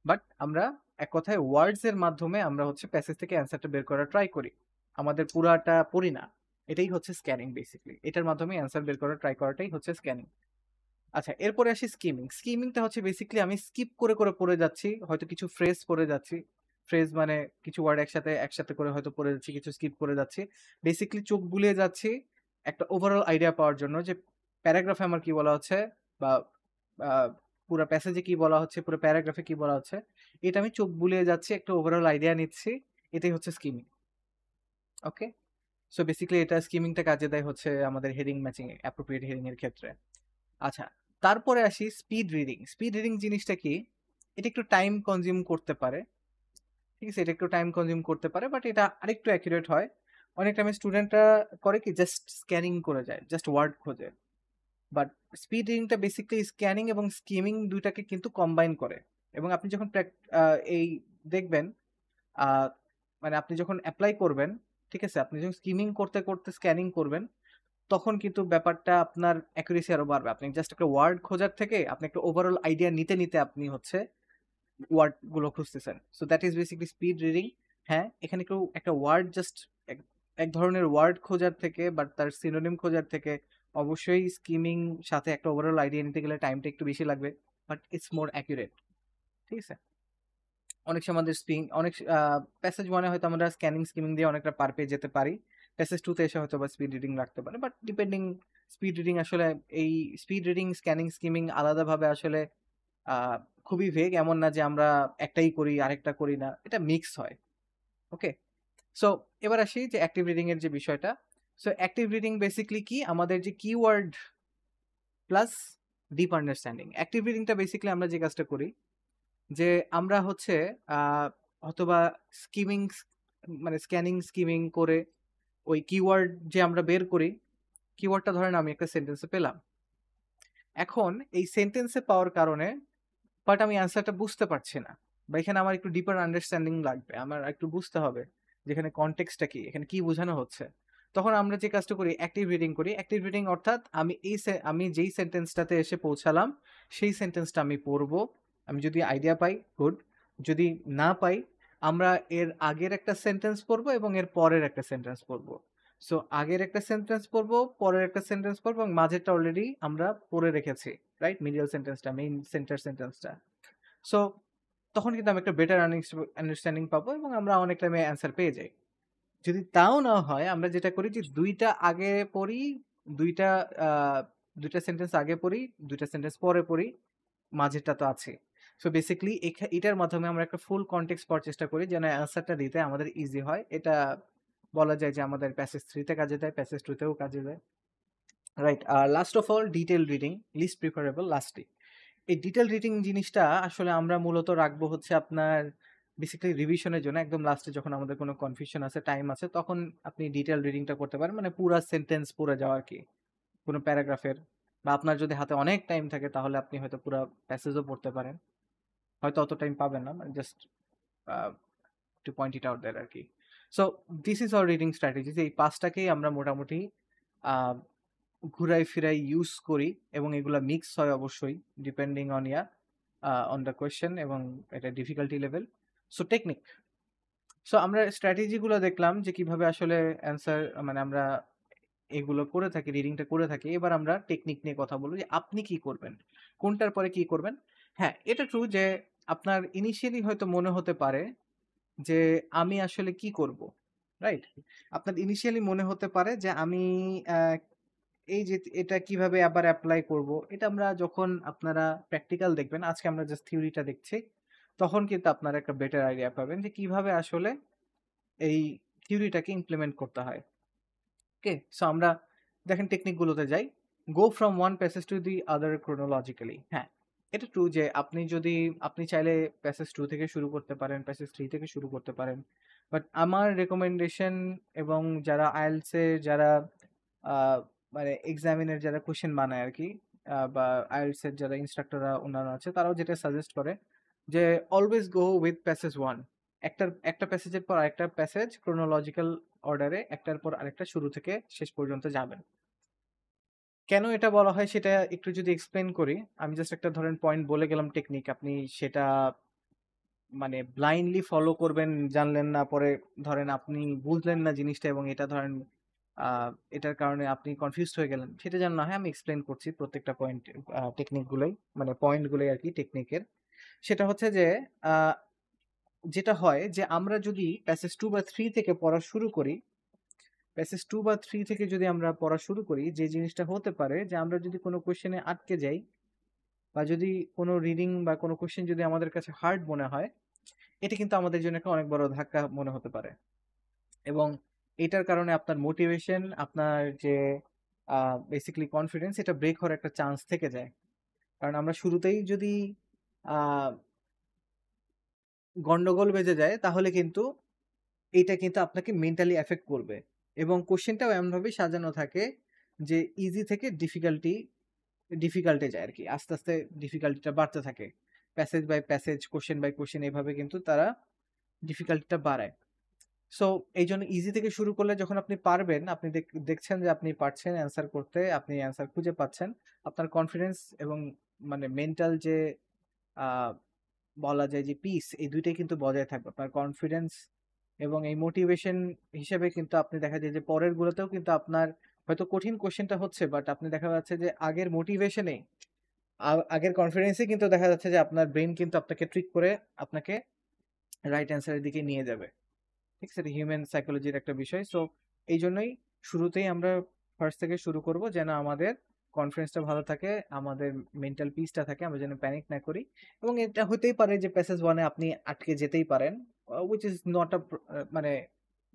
বাট আমরা এক কথায় ওয়ার্ডস এর মাধ্যমে আমরা হচ্ছে প্যাসেজ থেকে অ্যান্সারটা বের করার ট্রাই করি, আমাদের পুরাটা পড়ি না। এটাই হচ্ছে স্ক্যানিং বেসিক্যালি, এটার মাধ্যমে অ্যান্সার বের করার ট্রাই করাটাই হচ্ছে স্ক্যানিং। আচ্ছা, এরপরে আসি স্কিমিং। স্কিমিংটা হচ্ছে বেসিক্যালি আমি স্কিপ করে করে পড়ে যাচ্ছি, হয়তো কিছু ফ্রেজ পড়ে যাচ্ছি। ফ্রেজ মানে কিছু ওয়ার্ড একসাথে একসাথে করে হয়তো পড়ে যাচ্ছি, কিছু স্কিপ করে যাচ্ছি, বেসিক্যালি চোখ বুলিয়ে যাচ্ছি একটা ওভারঅল আইডিয়া পাওয়ার জন্য, যে প্যারাগ্রাফে আমার কি বলা হচ্ছে, বা পুরো প্যাসেজে কি বলা হচ্ছে, পুরো প্যারাগ্রাফে কি বলা হচ্ছে, এটা আমি চোখ বুলিয়ে যাচ্ছি, একটা ওভারঅল আইডিয়া নিচ্ছি। এটাই হচ্ছে স্কিমিং। ওকে, সো বেসিক্যালি এটা স্কিমিংটা কাজে দেয় হচ্ছে আমাদের হেডিং ম্যাচিং, অ্যাপ্রোপ্রিয়েট হেডিং এর ক্ষেত্রে। আচ্ছা, তারপরে আসি স্পিড রিডিং। স্পিড রিডিং জিনিসটা কি, এটা একটু টাইম কনজিউম করতে পারে, ঠিক আছে, এটা একটু টাইম কনজিউম করতে পারে, বাট এটা আরেকটু অ্যাকুরেট হয়। অনেক টাইমে স্টুডেন্টরা করে কি, জাস্ট স্ক্যানিং করে যায়, জাস্ট ওয়ার্ড খোঁজে। বাট স্পিড রিডিংটা বেসিক্যালি স্ক্যানিং এবং স্কিমিং দুইটাকে কিন্তু কম্বাইন করে। এবং আপনি যখন এই দেখবেন, আহ, মানে আপনি যখন অ্যাপ্লাই করবেন, ঠিক আছে, আপনি যখন স্কিমিং করতে করতে স্ক্যানিং করবেন, তখন কিন্তু ব্যাপারটা আপনার অ্যাকুরেসি আরো বাড়বে। আপনি জাস্ট একটা ওয়ার্ড খোঁজার থেকে আপনি একটা ওভারঅল আইডিয়া নিতে নিতে আপনি হচ্ছে ওয়ার্ড গুলো খুঁজতেছেন। So that is basically speed reading. হ্যাঁ, এখানে কেউ একটা ওয়ার্ড জাস্ট এক ধরনের ওয়ার্ড খোঁজার থেকে, বাট তার সিনোনিম খোঁজার থেকে, অবশ্যই স্কিমিং সাথে একটা ওভারঅল আইডিয়া নিতে গেলে টাইমটা একটু বেশি লাগবে, বাট ইটস মোর অ্যাকুরেট, ঠিক আছে। অনেক সময় আমাদের অনেক প্যাসেজ ওয়ানে হয়তো আমরা স্ক্যানিং স্কিমিং দিয়ে অনেকটা পার পেয়ে যেতে পারি, প্যাসেজ টুতে এসে হয়তো বা স্পিড রিডিং রাখতে পারে, বাট ডিপেন্ডিং। স্পিড রিডিং আসলে, এই স্পিড রিডিং স্ক্যানিং স্কিমিং আলাদাভাবে আসলে আহ, খুবই ভেগ, এমন না যে আমরা একটাই করি আরেকটা করি না, এটা মিক্স হয়। ওকে, সো এবার আসি যে অ্যাক্টিভ রিডিং এর যে বিষয়টা। সো অ্যাক্টিভ রিডিং বেসিক্যালি কি, আমাদের যে keyword plus deep understanding. Active রিডিংটা বেসিক্যালি আমরা যে কাজটা করি, যে আমরা হচ্ছে আহ, অথবা স্কিমিং, মানে স্ক্যানিং স্কিমিং করে ওই কিওয়ার্ড যে আমরা বের করি, কিওয়ার্ডটা ধরেন আমি একটা সেন্টেন্সে পেলাম, এখন এই সেন্টেন্সে পাওয়ার কারণে বাট আমি অ্যান্সারটা বুঝতে পারছি না, বা এখানে আমার একটু ডিপার আন্ডারস্ট্যান্ডিং লাগবে, আমার একটু বুঝতে হবে যেখানে কনটেক্সটটা কি, এখানে কি বোঝানো হচ্ছে। তখন আমরা যে কাজটা করি, অ্যাক্টিভ রিডিং করি। অ্যাক্টিভ রিডিং অর্থাৎ আমি আমি যেই সেন্টেন্সটাতে এসে পৌঁছালাম, সেই সেন্টেন্সটা আমি পড়বো। আমি যদি আইডিয়া পাই, গুড। যদি না পাই, আমরা এর আগের একটা সেন্টেন্স পড়বো এবং এর পরের একটা সেন্টেন্স পড়বো। সো আগের একটা সেন্টেন্স পড়বো, পরের একটা সেন্টেন্স পড়বো, এবং মাঝেরটা অলরেডি আমরা পড়ে রেখেছি, রাইট, মিডিয়াল সেন্টেন্সটা, মেইন সেন্টেন্সটা। সো তখন কিন্তু আমি একটা বেটার আন্ডারস্ট্যান্ডিং পাবো, এবং আমরা অনেক টাইমে অ্যান্সার পেয়ে যাই। যদি তাও না হয়, আমরা যেটা করি যে দুইটা আগে পড়ি, দুইটা আহ, দুইটা সেন্টেন্স আগে পড়ি, দুইটা সেন্টেন্স পরে পড়ি, মাঝেরটা তো আছে। সো বেসিক্যালি এটার মাধ্যমে আমরা একটা ফুল কনটেক্সট পাওয়ার চেষ্টা করি, যেন অ্যান্সারটা দিতে আমাদের ইজি হয়। এটা বলা যায় যে আমাদের প্যাসেজ 3-তে কাজে দেয়, প্যাসেজ 2-তেও কাজে দেয়, রাইট। আর last of all, detail reading, list preferable লাস্টে। এই ডিটেইল রিডিং জিনিসটা আসলে আমরা মূলত রাখবো হচ্ছে আপনার বেসিক্যালি রিভিশনের জন্য। একদম লাস্টে যখন আমাদের কোনো কনফিউশন আছে, টাইম আছে, তখন আপনি ডিটেইল রিডিংটা করতে পারেন। মানে পুরা সেন্টেন্স পড়ে যাওয়া আরকি। কোনো প্যারাগ্রাফের, বা আপনার যদি হাতে অনেক টাইম থাকে তাহলে আপনি হয়তো পুরা প্যাসেজও পড়তে পারেন। হয়তো অত টাইম পাবেন না। মানে just uh to point it out there আরকি। So this is our reading strategies. এই ৫ টাকেই আমরা মোটামুটি আ ঘুরাই ফিরাই ইউজ করি এবং এগুলা মিক্স হয় অবশ্যই ডিপেন্ডিং অন দ্য কোয়েশ্চেন এবং এটার difficulty level. So technique. So আমরা স্ট্র্যাটেজি গুলো দেখলাম যে কিভাবে আসলে অ্যান্সার, মানে আমরা এগুলো করে থাকি, রিডিংটা করে থাকি। এবার আমরা টেকনিক নিয়ে কথা বলব যে আপনি কি করবেন? কোনটার পরে কি করবেন? হ্যাঁ, এটা ট্রু যে আপনার ইনিশিয়ালি হয়তো মনে হতে পারে যে আমি আসলে কি করব? রাইট? আপনার ইনিশিয়ালি মনে হতে পারে যে আমি অ্যা এই যে এটা কিভাবে আবার এপ্লাই করব? এটা আমরা যখন আপনারা প্র্যাকটিক্যাল দেখবেন, আজকে আমরা জাস্ট থিওরিটা দেখছি। তখন কিন্তু আপনারা একটা বেটার আইডিয়া পাবেন যে কিভাবে আসলে এই থিওরিটাকে ইমপ্লিমেন্ট করতে হয়। ওকে? সো আমরা দেখেন টেকনিক গুলোতে যাই। গো from one passage to the other chronologically। হ্যাঁ, এটা ট্রু যে আপনি চাইলে প্যাসেজ 2 থেকে শুরু করতে পারেন, প্যাসেজ 3 থেকে শুরু করতে পারেন। বাট আমার রিকমেন্ডেশন, এবং যারা IELTS এর যারা আ মানে এক্সামিনের যারা কোয়েশ্চেন বানায় আরকি, বা IELTS এর যারা ইন্সট্রাক্টররা অন্যান্য আছে, তারাও যেটা সাজেস্ট করে যে অলওয়েজ গো উইথ প্যাসেজ 1। একটা প্যাসেজের পর আরেকটা প্যাসেজ chronological অর্ডারে একটার পর আরেকটা শুরু থেকে শেষ পর্যন্ত যাবেন। কেন এটা বলা হয় সেটা একটু যদি এক্সপ্লেইন করি, আমি জাস্ট একটা ধরেন পয়েন্ট বলে গেলাম টেকনিক। আপনি সেটা মানে ব্লাইন্ডলি ফলো করবেন জানলেন না, পরে ধরেন আপনি বুঝলেন না জিনিসটা এবং এটা ধরেন আ এটার কারণে আপনি কনফিউজড হয়ে গেলেন। সেটা যেন না হয় আমি এক্সপ্লেইন করছি প্রত্যেকটা পয়েন্ট, টেকনিক গুলোই, মানে পয়েন্ট গুলোই আরকি টেকনিকের। সেটা হচ্ছে যে আ যেটা হয় যে আমরা যদি প্যাসেজ 2 বা 3 থেকে পড়া শুরু করি, প্যাসেজ 2 বা 3 থেকে যদি আমরা পড়া শুরু করি, যে জিনিসটা হতে পারে যে আমরা যদি কোনো কোয়েশ্চেনে আটকে যাই, বা যদি কোনো রিডিং বা কোনো কোয়েশ্চেন যদি আমাদের কাছে হার্ড মনে হয়, এটা কিন্তু আমাদের জন্য একটা অনেক বড় ধাক্কা মনে হতে পারে। এবং এটার কারণে আপনার মোটিভেশন, আপনার যে বেসিক্যালি কনফিডেন্স, এটা ব্রেক হওয়ার একটা চান্স থেকে যায়। কারণ আমরা শুরুতেই যদি আ গন্ডগোল বেজে যায় তাহলে কিন্তু এইটা কিন্তু আপনাকে মেন্টালি এফেক্ট করবে। এবং কোয়েশ্চেনটাও এমনভাবে সাজানো থাকে যে ইজি থেকে ডিফিকাল্ট এ যায় আরকি। আস্তে, আস্তে ডিফিকাল্টিটা বাড়তে থাকে। Passage by passage, question by question, এভাবে কিন্তু তারা ডিফিকাল্টিটা বাড়ায়। সো এইজন্য ইজি থেকে শুরু করলে যখন আপনি পারবেন, আপনি দেখছেন যে আপনি পারছেন অ্যান্সার করতে, আপনি অ্যান্সার খুঁজে পাচ্ছেন। আপনার কনফিডেন্স এবং মানে মেন্টাল যে আ বলা যায় যে পিস, এই ২ টাই কিন্তু বজায় থাকবে। আপনার কনফিডেন্স এবং এই মোটিভেশন হিসেবে কিন্তু আপনি দেখা যায় যে পরের গুলোতেও কিন্তু আপনার হয়তো কঠিন কোয়েশ্চেনটা হচ্ছে, বাট আপনি দেখা যাচ্ছে যে আগের মোটিভেশনে আগের কনফিডেন্সে কিন্তু দেখা যাচ্ছে যে আপনার ব্রেইন কিন্তু আপনাকে ট্রিক করে আপনাকে রাইট অ্যান্সার এর দিকে নিয়ে যাবে। ঠিক আছে? এটা হিউম্যান সাইকোলজির একটা বিষয়। সো এইজন্যই শুরুতেই আমরা ফার্স্ট থেকে শুরু করব যেন আমাদের কনফিডেন্সটা ভালো থাকে, আমাদের মেন্টাল পিসটা থাকে, আমরা যেন প্যানিক না করি। এবং এটা হতেই পারে যে প্যাসেজ 1 এ আপনি আটকে যেতেই পারেন। হুইচ ইস নট মানে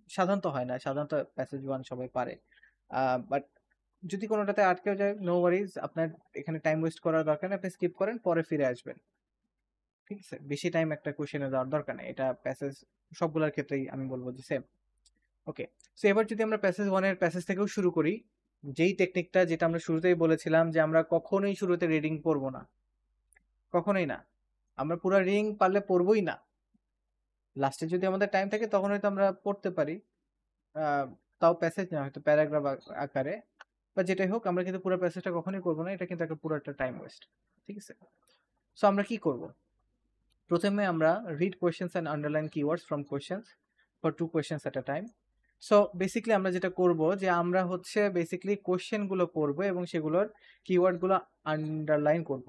সাধারণত হয় না। সাধারণত প্যাসেজ 1 সবাই পারে। বাট যদি কোনটাতে আটকেও যায়, নো ওয়ারিজ। আপনার এখানে টাইম ওয়েস্ট করার দরকার নেই। আপনি স্কিপ করেন, পরে ফিরে আসবেন। ঠিক আছে? বেশি টাইম একটা কোয়েশ্চেনে দেওয়ার দরকার নেই। এটা প্যাসেজ সবগুলোর ক্ষেত্রেই আমি বলব যে সেম। ওকে। সো এবার যদি আমরা প্যাসেজ 1 এর প্যাসেজ থেকেও শুরু করি, যেই টেকনিকটা যেটা আমরা শুরুতেই বলেছিলাম যে আমরা কখনোই শুরুতে রিডিং পড়ব না। কখনোই না। আমরা পুরা রিডিং পারলে পড়বই না। লাস্টে যদি আমাদের টাইম থাকে তখন হয়তো আমরা পড়তে পারি। আ তাও প্যাসেজ না, হয়তো প্যারাগ্রাফ আকারে, বা যেটাই হোক, আমরা কিন্তু পুরো প্যাসেজটা কখনোই করব না। এটা কিন্তু একটা পুরো একটা টাইম ওয়েস্ট। ঠিক আছে? সো আমরা কি করব? প্রথমে আমরা read questions and underline keywords from questions for 2 questions at a time. So basically আমরা যেটা করব যে আমরা হচ্ছে বেসিক্যালি কোয়েশ্চেন গুলো পড়বো এবং সেগুলোর কিওয়ার্ড গুলো আন্ডারলাইন করব।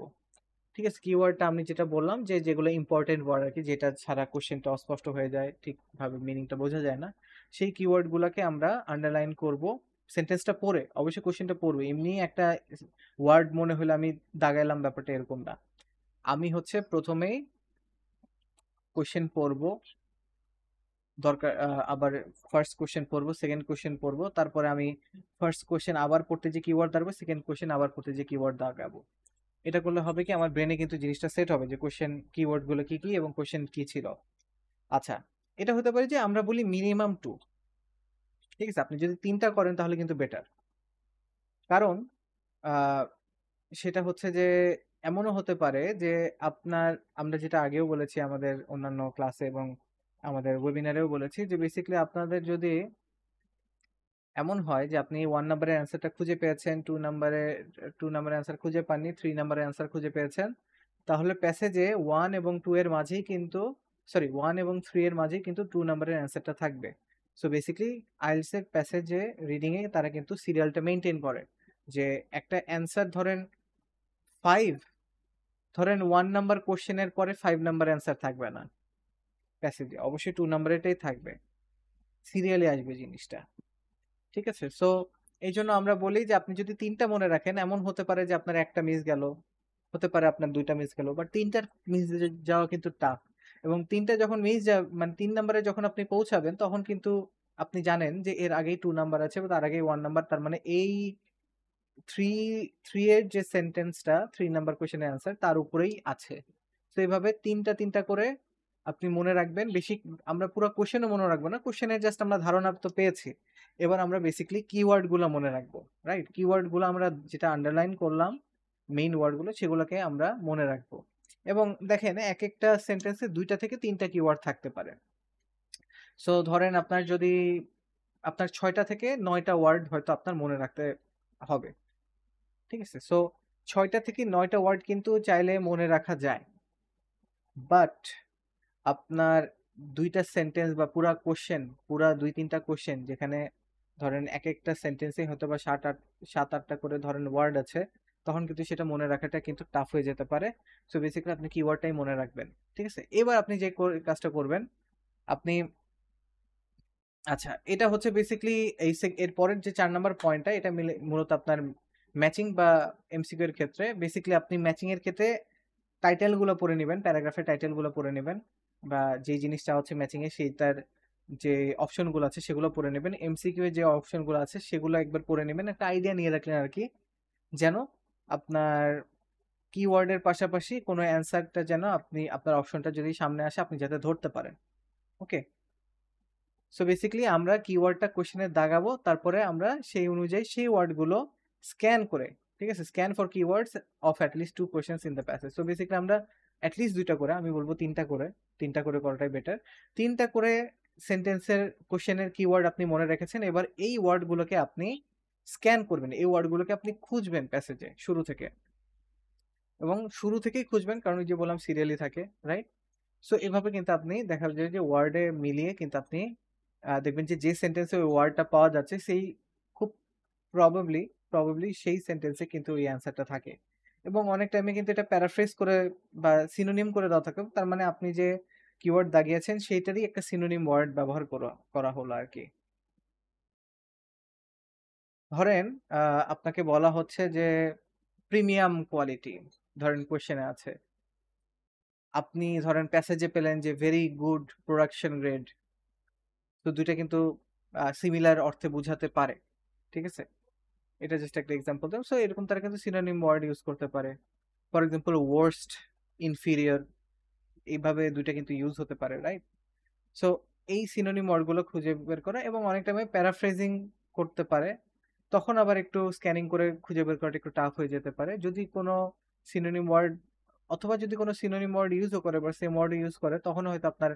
ঠিক আছে? কিওয়ার্ডটা আমি যেটা বললাম যে যেগুলো ইম্পর্টেন্ট ওয়ার্ড আরকি, যেটা ছাড়া কোয়েশ্চেনটা অস্পষ্ট হয়ে যায়, ঠিকভাবে মিনিংটা বোঝা যায় না। সেই কিওয়ার্ড গুলাকে আমরা আন্ডারলাইন করব। সেন্টেন্সটা পড়ে, অবশ্যই কোয়েশ্চেনটা পড়বো। এমনি একটা ওয়ার্ড মনে হলে আমি দাগাইলাম, ব্যাপারটা এরকম না। আমি হচ্ছে প্রথমেই কোয়েশ্চেন পড়বো, দরকার আবার ফার্স্ট কোয়েশ্চেন পড়বো, সেকেন্ড কোয়েশ্চেন পড়বো। তারপরে আমি ফার্স্ট কোয়েশ্চেন আবার পড়তে যে কিওয়ার্ড দাঁড়াবো, সেকেন্ড কোয়েশ্চেন আবার পড়তে যে কিওয়ার্ড দাগাবো। এটা করলে হবে কি, আমার ব্রেনে কিন্তু জিনিসটা সেট হবে যে কোশ্চেন কিওয়ার্ড গুলো কি কি এবং কোশ্চেন কি ছিল। আচ্ছা, এটা হতে পারে যে আমরা বলি মিনিমাম 2। ঠিক আছে, আপনি যদি 3টা করেন তাহলে কিন্তু বেটার। কারণ আহ, সেটা হচ্ছে যে এমনও হতে পারে যে আপনার, আমরা যেটা আগেও বলেছি আমাদের অন্যান্য ক্লাসে এবং আমাদের ওয়েবিনারেও বলেছি, যে বেসিক্যালি আপনাদের যদি এমন হয় যে আপনি 1 নাম্বারের অ্যান্সারটা খুঁজে পেয়েছেন, 2 নাম্বারের অ্যান্সার খুঁজে পাননি, 3 নাম্বারের অ্যান্সার খুঁজে পেয়েছেন, তাহলে প্যাসেজে 1 এবং 2 এর মাঝেই কিন্তু, সরি 1 এবং 3 এর মাঝেই কিন্তু 2 নাম্বারের অ্যান্সারটা থাকবে। সো বেসিক্যালি আইএলটিএস এর প্যাসেজে রিডিং এ তারা কিন্তু সিরিয়ালটা মেনটেন করে, যে একটা অ্যান্সার ধরেন 5, ধরেন 1 নাম্বার কোশ্চেনের পরে 5 নাম্বার অ্যান্সার থাকবে না প্যাসেজে, অবশ্যই 2 নাম্বারেরটাই থাকবে, সিরিয়ালে আসবে জিনিসটা। ঠিক আছে, সো এই জন্য আমরা বলি যে আপনি যদি 3টা মনে রাখেন, এমন হতে পারে যে আপনার একটা মিস গেল, হতে পারে আপনার 2টা মিস গেল, বাট 3টার মিস যাওয়া কিন্তু টাফ। এবং 3টা যখন মিস যা মানে 3 নাম্বারে যখন আপনি পৌঁছাবেন তখন কিন্তু আপনি জানেন যে এর আগেই 2 নাম্বার আছে বা তার আগেই 1 নাম্বার, তার মানে এই থ্রি থ্রি এর যে সেন্টেন্সটা 3 নাম্বার কোশ্চেনের অ্যান্সার তার উপরেই আছে। তো এইভাবে 3টা করে আপনি মনে রাখবেন। বেশি আমরা পুরো কোশ্চেনও মনে রাখবো না, কোশ্চেনের জাস্ট আমরা ধারণা তো পেয়েছি। এবার আমরা বেসিক্যালি কিওয়ার্ড গুলো মনে রাখবো, রাইট? কিওয়ার্ড গুলো আমরা যেটা আন্ডারলাইন করলাম, মেইন ওয়ার্ড গুলো, সেগুলোকে আমরা মনে রাখবো। এবং দেখেন এক একটা সেন্টেন্সে 2টা থেকে 3টা কিওয়ার্ড থাকতে পারে। সো ধরেন আপনার যদি, আপনার 6টা থেকে 9টা ওয়ার্ড হয়তো আপনার মনে রাখতে হবে। ঠিক আছে, সো 6টা থেকে 9টা ওয়ার্ড কিন্তু চাইলে মনে রাখা যায়, বাট আপনার 2টা সেন্টেন্স বা পুরা কোশ্চেন, পুরা 2-3টা কোশ্চেন যেখানে ধরেন এক একটা সেন্টেন্সে হয়তো বা 7-8টা করে ধরেন ওয়ার্ড আছে, তখন কিন্তু সেটা মনে রাখাটা কিন্তু টাফ হয়ে যেতে পারে। সো বেসিক্যালি আপনি কিওয়ার্ডটাই মনে রাখবেন। ঠিক আছে, এবার আপনি যে কাজটা করবেন, আপনি, আচ্ছা এটা হচ্ছে বেসিক্যালি এই এর পরের যে 4 নাম্বার পয়েন্টটা, এটা মূলত আপনার ম্যাচিং বা এমসিকিউ এর ক্ষেত্রে। বেসিক্যালি আপনি ম্যাচিং এর ক্ষেত্রে টাইটেল গুলো পড়ে নেবেন, প্যারাগ্রাফের টাইটেল গুলো পড়ে নেবেন, বা যে জিনিসটা হচ্ছে ম্যাচিং এ সেইটার যে অপশন গুলো আছে সেগুলো পড়ে নেবেন। এমসিকিউ এর যে অপশন গুলো আছে সেগুলো একবার পড়ে নেবেন, একটা আইডিয়া নিয়ে রাখলেন আর কি, যেন আপনার কিওয়ার্ডের পাশাপাশি কোনো অ্যান্সারটা যেন আপনি, আপনার অপশনটা যদি সামনে আসে আপনি যাতে ধরতে পারেন। ওকে, সো বেসিক্যালি আমরা কিওয়ার্ডটা কোশ্চেনে দাগাবো, তারপরে আমরা সেই অনুযায়ী সেই ওয়ার্ডগুলো স্ক্যান করে, ঠিক আছে, scan for keywords of at least 2 questions in the passage. So basically আমরা অ্যাটলিস্ট 2টা করে, আমি বলবো 3টা করে, 3টা করে করাটাই বেটার। 3টা করে সেন্টেন্সের কোশ্চেনের কিওয়ার্ড আপনি মনে রেখেছেন, এবার এই ওয়ার্ডগুলোকে আপনি স্ক্যান করবেন, এই ওয়ার্ডগুলোকে আপনি খুঁজবেন প্যাসেজে শুরু থেকে, এবং শুরু থেকেই খুঁজবেন কারণ ওই যে বললাম সিরিয়ালি থাকে, রাইট? সো এভাবে কিন্তু আপনি দেখা যায় যে ওয়ার্ডে মিলিয়ে কিন্তু আপনি দেখবেন যে যে সেন্টেন্সে ওই ওয়ার্ডটা পাওয়া যাচ্ছে সেই খুব প্রবাবলি প্রবাবলি সেই সেন্টেন্সে কিন্তু ওই অ্যান্সারটা থাকে। এবং অনেক টাইমে কিন্তু এটা প্যারাফ্রেজ করে বা সিনোনিম করে দেওয়া থাকে, তার মানে আপনি যে কিওয়ার্ড দাগিয়েছেন সেইটারই একটা সিনোনিম ওয়ার্ড ব্যবহার করা করা হলো আর কি। ধরেন আপনাকে বলা হচ্ছে যে প্রিমিয়াম কোয়ালিটি, ধরেন কোশ্চেনে আছে, আপনি ধরেন প্যাসেজে পেলেন যে ভেরি গুড প্রোডাকশন গ্রেড। তো দুইটা কিন্তু সিমিলার অর্থে বোঝাতে পারে। ঠিক আছে, এটা জাস্ট একটা এক্সাম্পল দিলাম। সো এরকম তারা কিন্তু সিনোনিম ওয়ার্ড ইউজ করতে পারে। ফর এক্সাম্পল ওয়ার্স্ট, ইনফিরিয়র, এইভাবে দুইটা কিন্তু ইউজ হতে পারে, রাইট? সো এই সিনোনিম ওয়ার্ডগুলো খুঁজে বের করা, এবং অনেক টাইমে প্যারাফ্রেজিং করতে পারে, তখন আবার একটু স্ক্যানিং করে খুঁজে বের করাটা একটু টাফ হয়ে যেতে পারে যদি কোনো সিনোনিম ওয়ার্ড, অথবা যদি কোনো সিনোনিম ওয়ার্ড ইউজও করে বা সেম ওয়ার্ড ইউজ করে, তখন হয়তো আপনার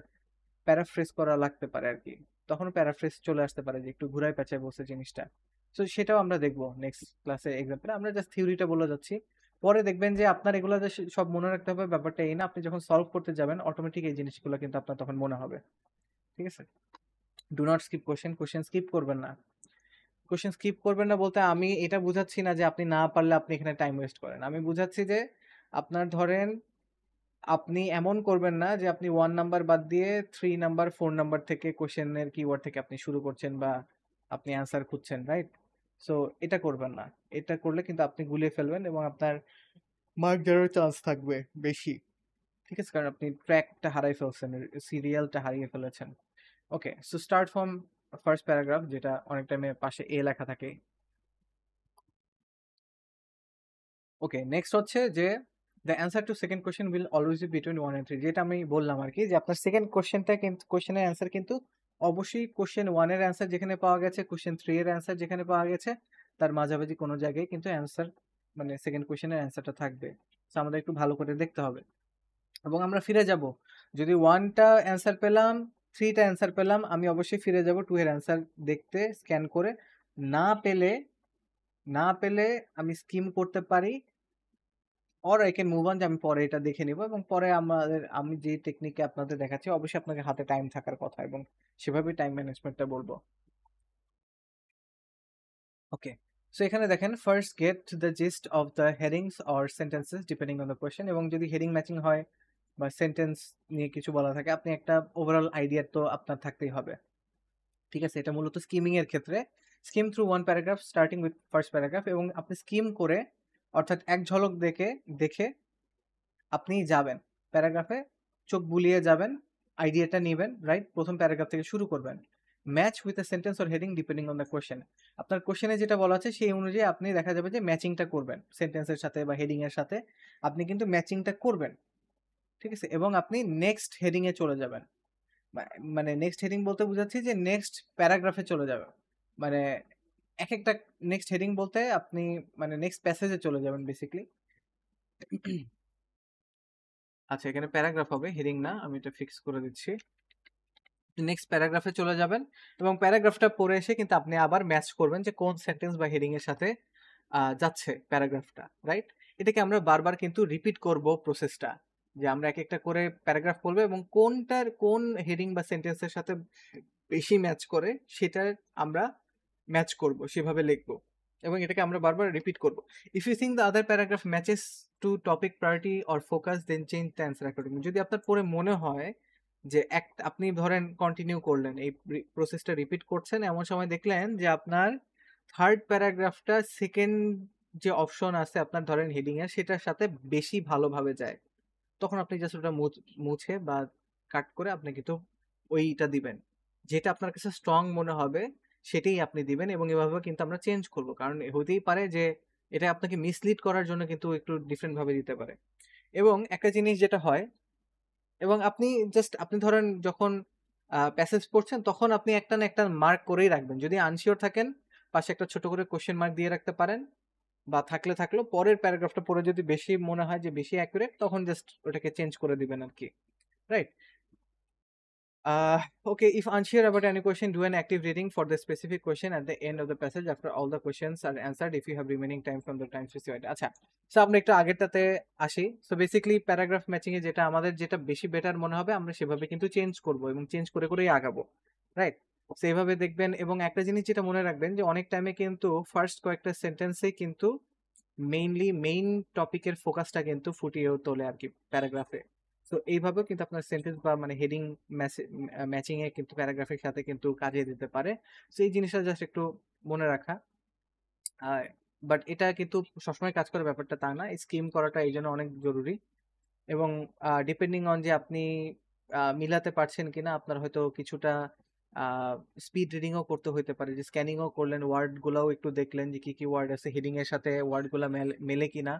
প্যারাফ্রেজ করা লাগতে পারে আর কি, তখন প্যারাফ্রেজ চলে আসতে পারে যে একটু ঘুরায় পেঁচায় বসে জিনিসটা। তো সেটাও আমরা দেখবো নেক্সট ক্লাসে এক্সাম্পলে, আমরা জাস্ট থিওরিটা বলে যাচ্ছি। পরে দেখবেন যে আপনার এগুলো যে সব মনে রাখতে হবে ব্যাপারটা এই না, আপনি যখন সলভ করতে যাবেন অটোমেটিক এই জিনিসগুলো কিন্তু আপনার তখন মনে হবে। ঠিক আছে, do not skip question, question skip করবেন না। কোশ্চেন স্কিপ করবেন না বলতে আমি এটা বুঝাচ্ছি না যে আপনি না পারলে আপনি এখানে টাইম ওয়েস্ট করেন, আমি বুঝাচ্ছি যে আপনার ধরেন আপনি এমন করবেন না যে আপনি 1 নাম্বার বাদ দিয়ে 3 নাম্বার 4 নাম্বার থেকে কোশ্চেনের কিওয়ার্ড থেকে আপনি শুরু করছেন বা আপনি অ্যান্সার খুঁজছেন, রাইট? সো এটা করবেন না, এটা করলে কিন্তু আপনি গুলিয়ে ফেলবেন এবং আপনার মার্ক যাওয়ার চান্স থাকবে বেশি। ঠিক আছে, কারণ আপনি ট্র্যাকটা হারাই ফেলছেন, সিরিয়ালটা হারিয়ে ফেলেছেন। Okay, so start from first paragraph, যেটা অনেক টাইমে পাশে এ লেখা থাকে। ওকে, নেক্সট হচ্ছে যে the answer to second question will always be between 1 and 3, যেটা আমি বললাম আরকি, যে আপনার সেকেন্ড কোয়েশ্চেনটা কিন্তু, কোয়েশ্চেনের অ্যান্সার কিন্তু অবশ্যই কোয়েশ্চেন 1 এর অ্যান্সার যেখানে পাওয়া গেছে, কোয়েশ্চেন 3 এর অ্যান্সার যেখানে পাওয়া গেছে, তার মাঝামাঝি কোনো জায়গায় কিন্তু অ্যান্সার, মানে সেকেন্ড কোয়েশ্চেনের অ্যান্সারটা থাকবে। সো আমাদের একটু ভালো করে দেখতে হবে এবং আমরা ফিরে যাব। যদি 1 টা অ্যান্সার পেলাম, 3 টা অ্যান্সার পেলাম, আমি অবশ্যই ফিরে যাব 2 এর অ্যান্সার দেখতে স্ক্যান করে। না পেলে, না পেলে আমি স্কিম করতে পারি, or I can move on, যে আমি পরে এটা দেখে নিব এবং পরে আমি যে টেকনিকে আপনাদের দেখাচ্ছি, অবশ্যই আপনাকে হাতে টাইম থাকার কথা এবং সেভাবেই টাইম ম্যানেজমেন্টটা বলবো। ওকে, সো এখানে দেখেন, first get the gist of the headings or sentences depending on the question, এবং যদি হেডিং ম্যাচিং হয় বা সেন্টেন্স নিয়ে কিছু বলা থাকে, আপনি একটা ওভারঅল আইডিয়া তো আপনার থাকতেই হবে। ঠিক আছে, এটা মূলত স্কিমিং এর ক্ষেত্রে। Scheme through one paragraph starting with first paragraph, এবং আপনি স্কিম করে, অর্থাৎ এক ঝলক দেখে দেখে আপনি যাবেন প্যারাগ্রাফে, চোখ বুলিয়ে যাবেন, আইডিয়াটা নেবেন, রাইট? প্রথম প্যারাগ্রাফ থেকে শুরু করবেন। Match with a sentence or heading depending on the question. আপনার কোয়েশ্চেনে যেটা বলা আছে সেই অনুযায়ী আপনি দেখা যাবে যে ম্যাচিংটা করবেন সেন্টেন্সের সাথে বা হেডিং এর সাথে, আপনি কিন্তু ম্যাচিংটা করবেন। ঠিক আছে, এবং আপনি নেক্সট হেডিং এ চলে যাবেন। মানে নেক্সট হেডিং বলতে বোঝাচ্ছি যে নেক্সট প্যারাগ্রাফে চলে যাবেন। মানে এক একটা নেক্সট হেডিং বলতে আপনি মানে নেক্সট প্যাসেজে চলে যাবেন বেসিক্যালি। আচ্ছা, এখানে প্যারাগ্রাফ হবে, হেডিং না, আমি এটা ফিক্স করে দিচ্ছি। নেক্সট প্যারাগ্রাফে চলে যাবেন এবং প্যারাগ্রাফটা পড়ে এসে কিন্তু আপনি আবার ম্যাচ করবেন যে কোন সেন্টেন্স বা হেডিং এর সাথে যাচ্ছে প্যারাগ্রাফটা, রাইট? এটাকে আমরা বারবার কিন্তু রিপিট করব প্রসেসটা, যে আমরা এক একটা করে প্যারাগ্রাফ পড়বো এবং কোনটার কোন হেডিং বা সেন্টেন্সের সাথে বেশি ম্যাচ করে সেটার আমরা ম্যাচ করব, সেভাবে লিখবো এবং এটাকে আমরা বারবার রিপিট করব। If you think the other paragraph matches to topic priority or focus, then change the answer accordingly. যদি আপনার পরে মনে হয় যে আপনি ধরেন কন্টিনিউ করলেন এই প্রসেসটা রিপিট করছেন, এমন সময় দেখলেন যে আপনার থার্ড প্যারাগ্রাফটা সেকেন্ড যে অপশন আছে আপনার ধরেন হেডিং এর, সেটার সাথে বেশি ভালোভাবে যায়, তখন আপনি জাস্ট ওটা মুছে বা কাট করে আপনি কিন্তু ওইটা দিবেন, যেটা আপনার কাছে স্ট্রং মনে হবে সেটাই আপনি দিবেন, এবং এভাবে কিন্তু আমরা চেঞ্জ করব, কারণ হতেই পারে যে এটা আপনাকে মিসলিড করার জন্য কিন্তু একটু ডিফারেন্ট ভাবে দিতে পারে। এবং একটা জিনিস যেটা হয়, এবং আপনি জাস্ট আপনি ধরেন যখন প্যাসেজ পড়ছেন তখন আপনি একটা না একটা মার্ক করেই রাখবেন, যদি আনশিওর থাকেন পাশে একটা ছোট করে কোশ্চেন মার্ক দিয়ে রাখতে পারেন, বা থাকলে থাকলো, পরের প্যারাগ্রাফটা পড়ে যদি বেশি মনে হয় যে বেশি অ্যাকুরেট, তখন জাস্ট ওটাকে চেঞ্জ করে দিবেন আর কি, right? Okay, if unsure about any question, do an active reading for the specific question at the end of the passage after all the questions are answered if you have remaining time from the time specified. আচ্ছা, সো আমরা একটু আগেরটাতে আসি। সো বেসিক্যালি প্যারাগ্রাফ ম্যাচিং এ যেটা আমাদের যেটা বেশি বেটার মনে হবে আমরা সেভাবে কিন্তু চেঞ্জ করব এবং চেঞ্জ করে করেই আগাবো, রাইট? সো এইভাবে দেখবেন, এবং একটা জিনিস যেটা মনে রাখবেন যে অনেক টাইমে কিন্তু ফার্স্ট কয়েকটা সেন্টেন্সে কিন্তু মেইন টপিকের ফোকাসটা কিন্তু ফুটিয়ে তোলে আর কি প্যারাগ্রাফে। তো এইভাবেও কিন্তু আপনার সেন্টেন্স বা মানে হেডিং ম্যাচিং এ কিন্তু প্যারাগ্রাফের সাথে কিন্তু কাজে দিতে পারে। তো এই জিনিসটা জাস্ট একটু মনে রাখা। বাট এটা কিন্তু সবসময় কাজ করার ব্যাপারটা তা না, স্কিম করাটা এই জন্য অনেক জরুরি। এবং ডিপেন্ডিং অন যে আপনি মিলাতে পারছেন কিনা, আপনার হয়তো কিছুটা স্পিড রিডিংও করতে হইতে পারে, যে স্ক্যানিংও করলেন, ওয়ার্ড গুলাও একটু দেখলেন যে কি কি ওয়ার্ড আছে হেডিং এর সাথে, ওয়ার্ড গুলা মেলে কিনা।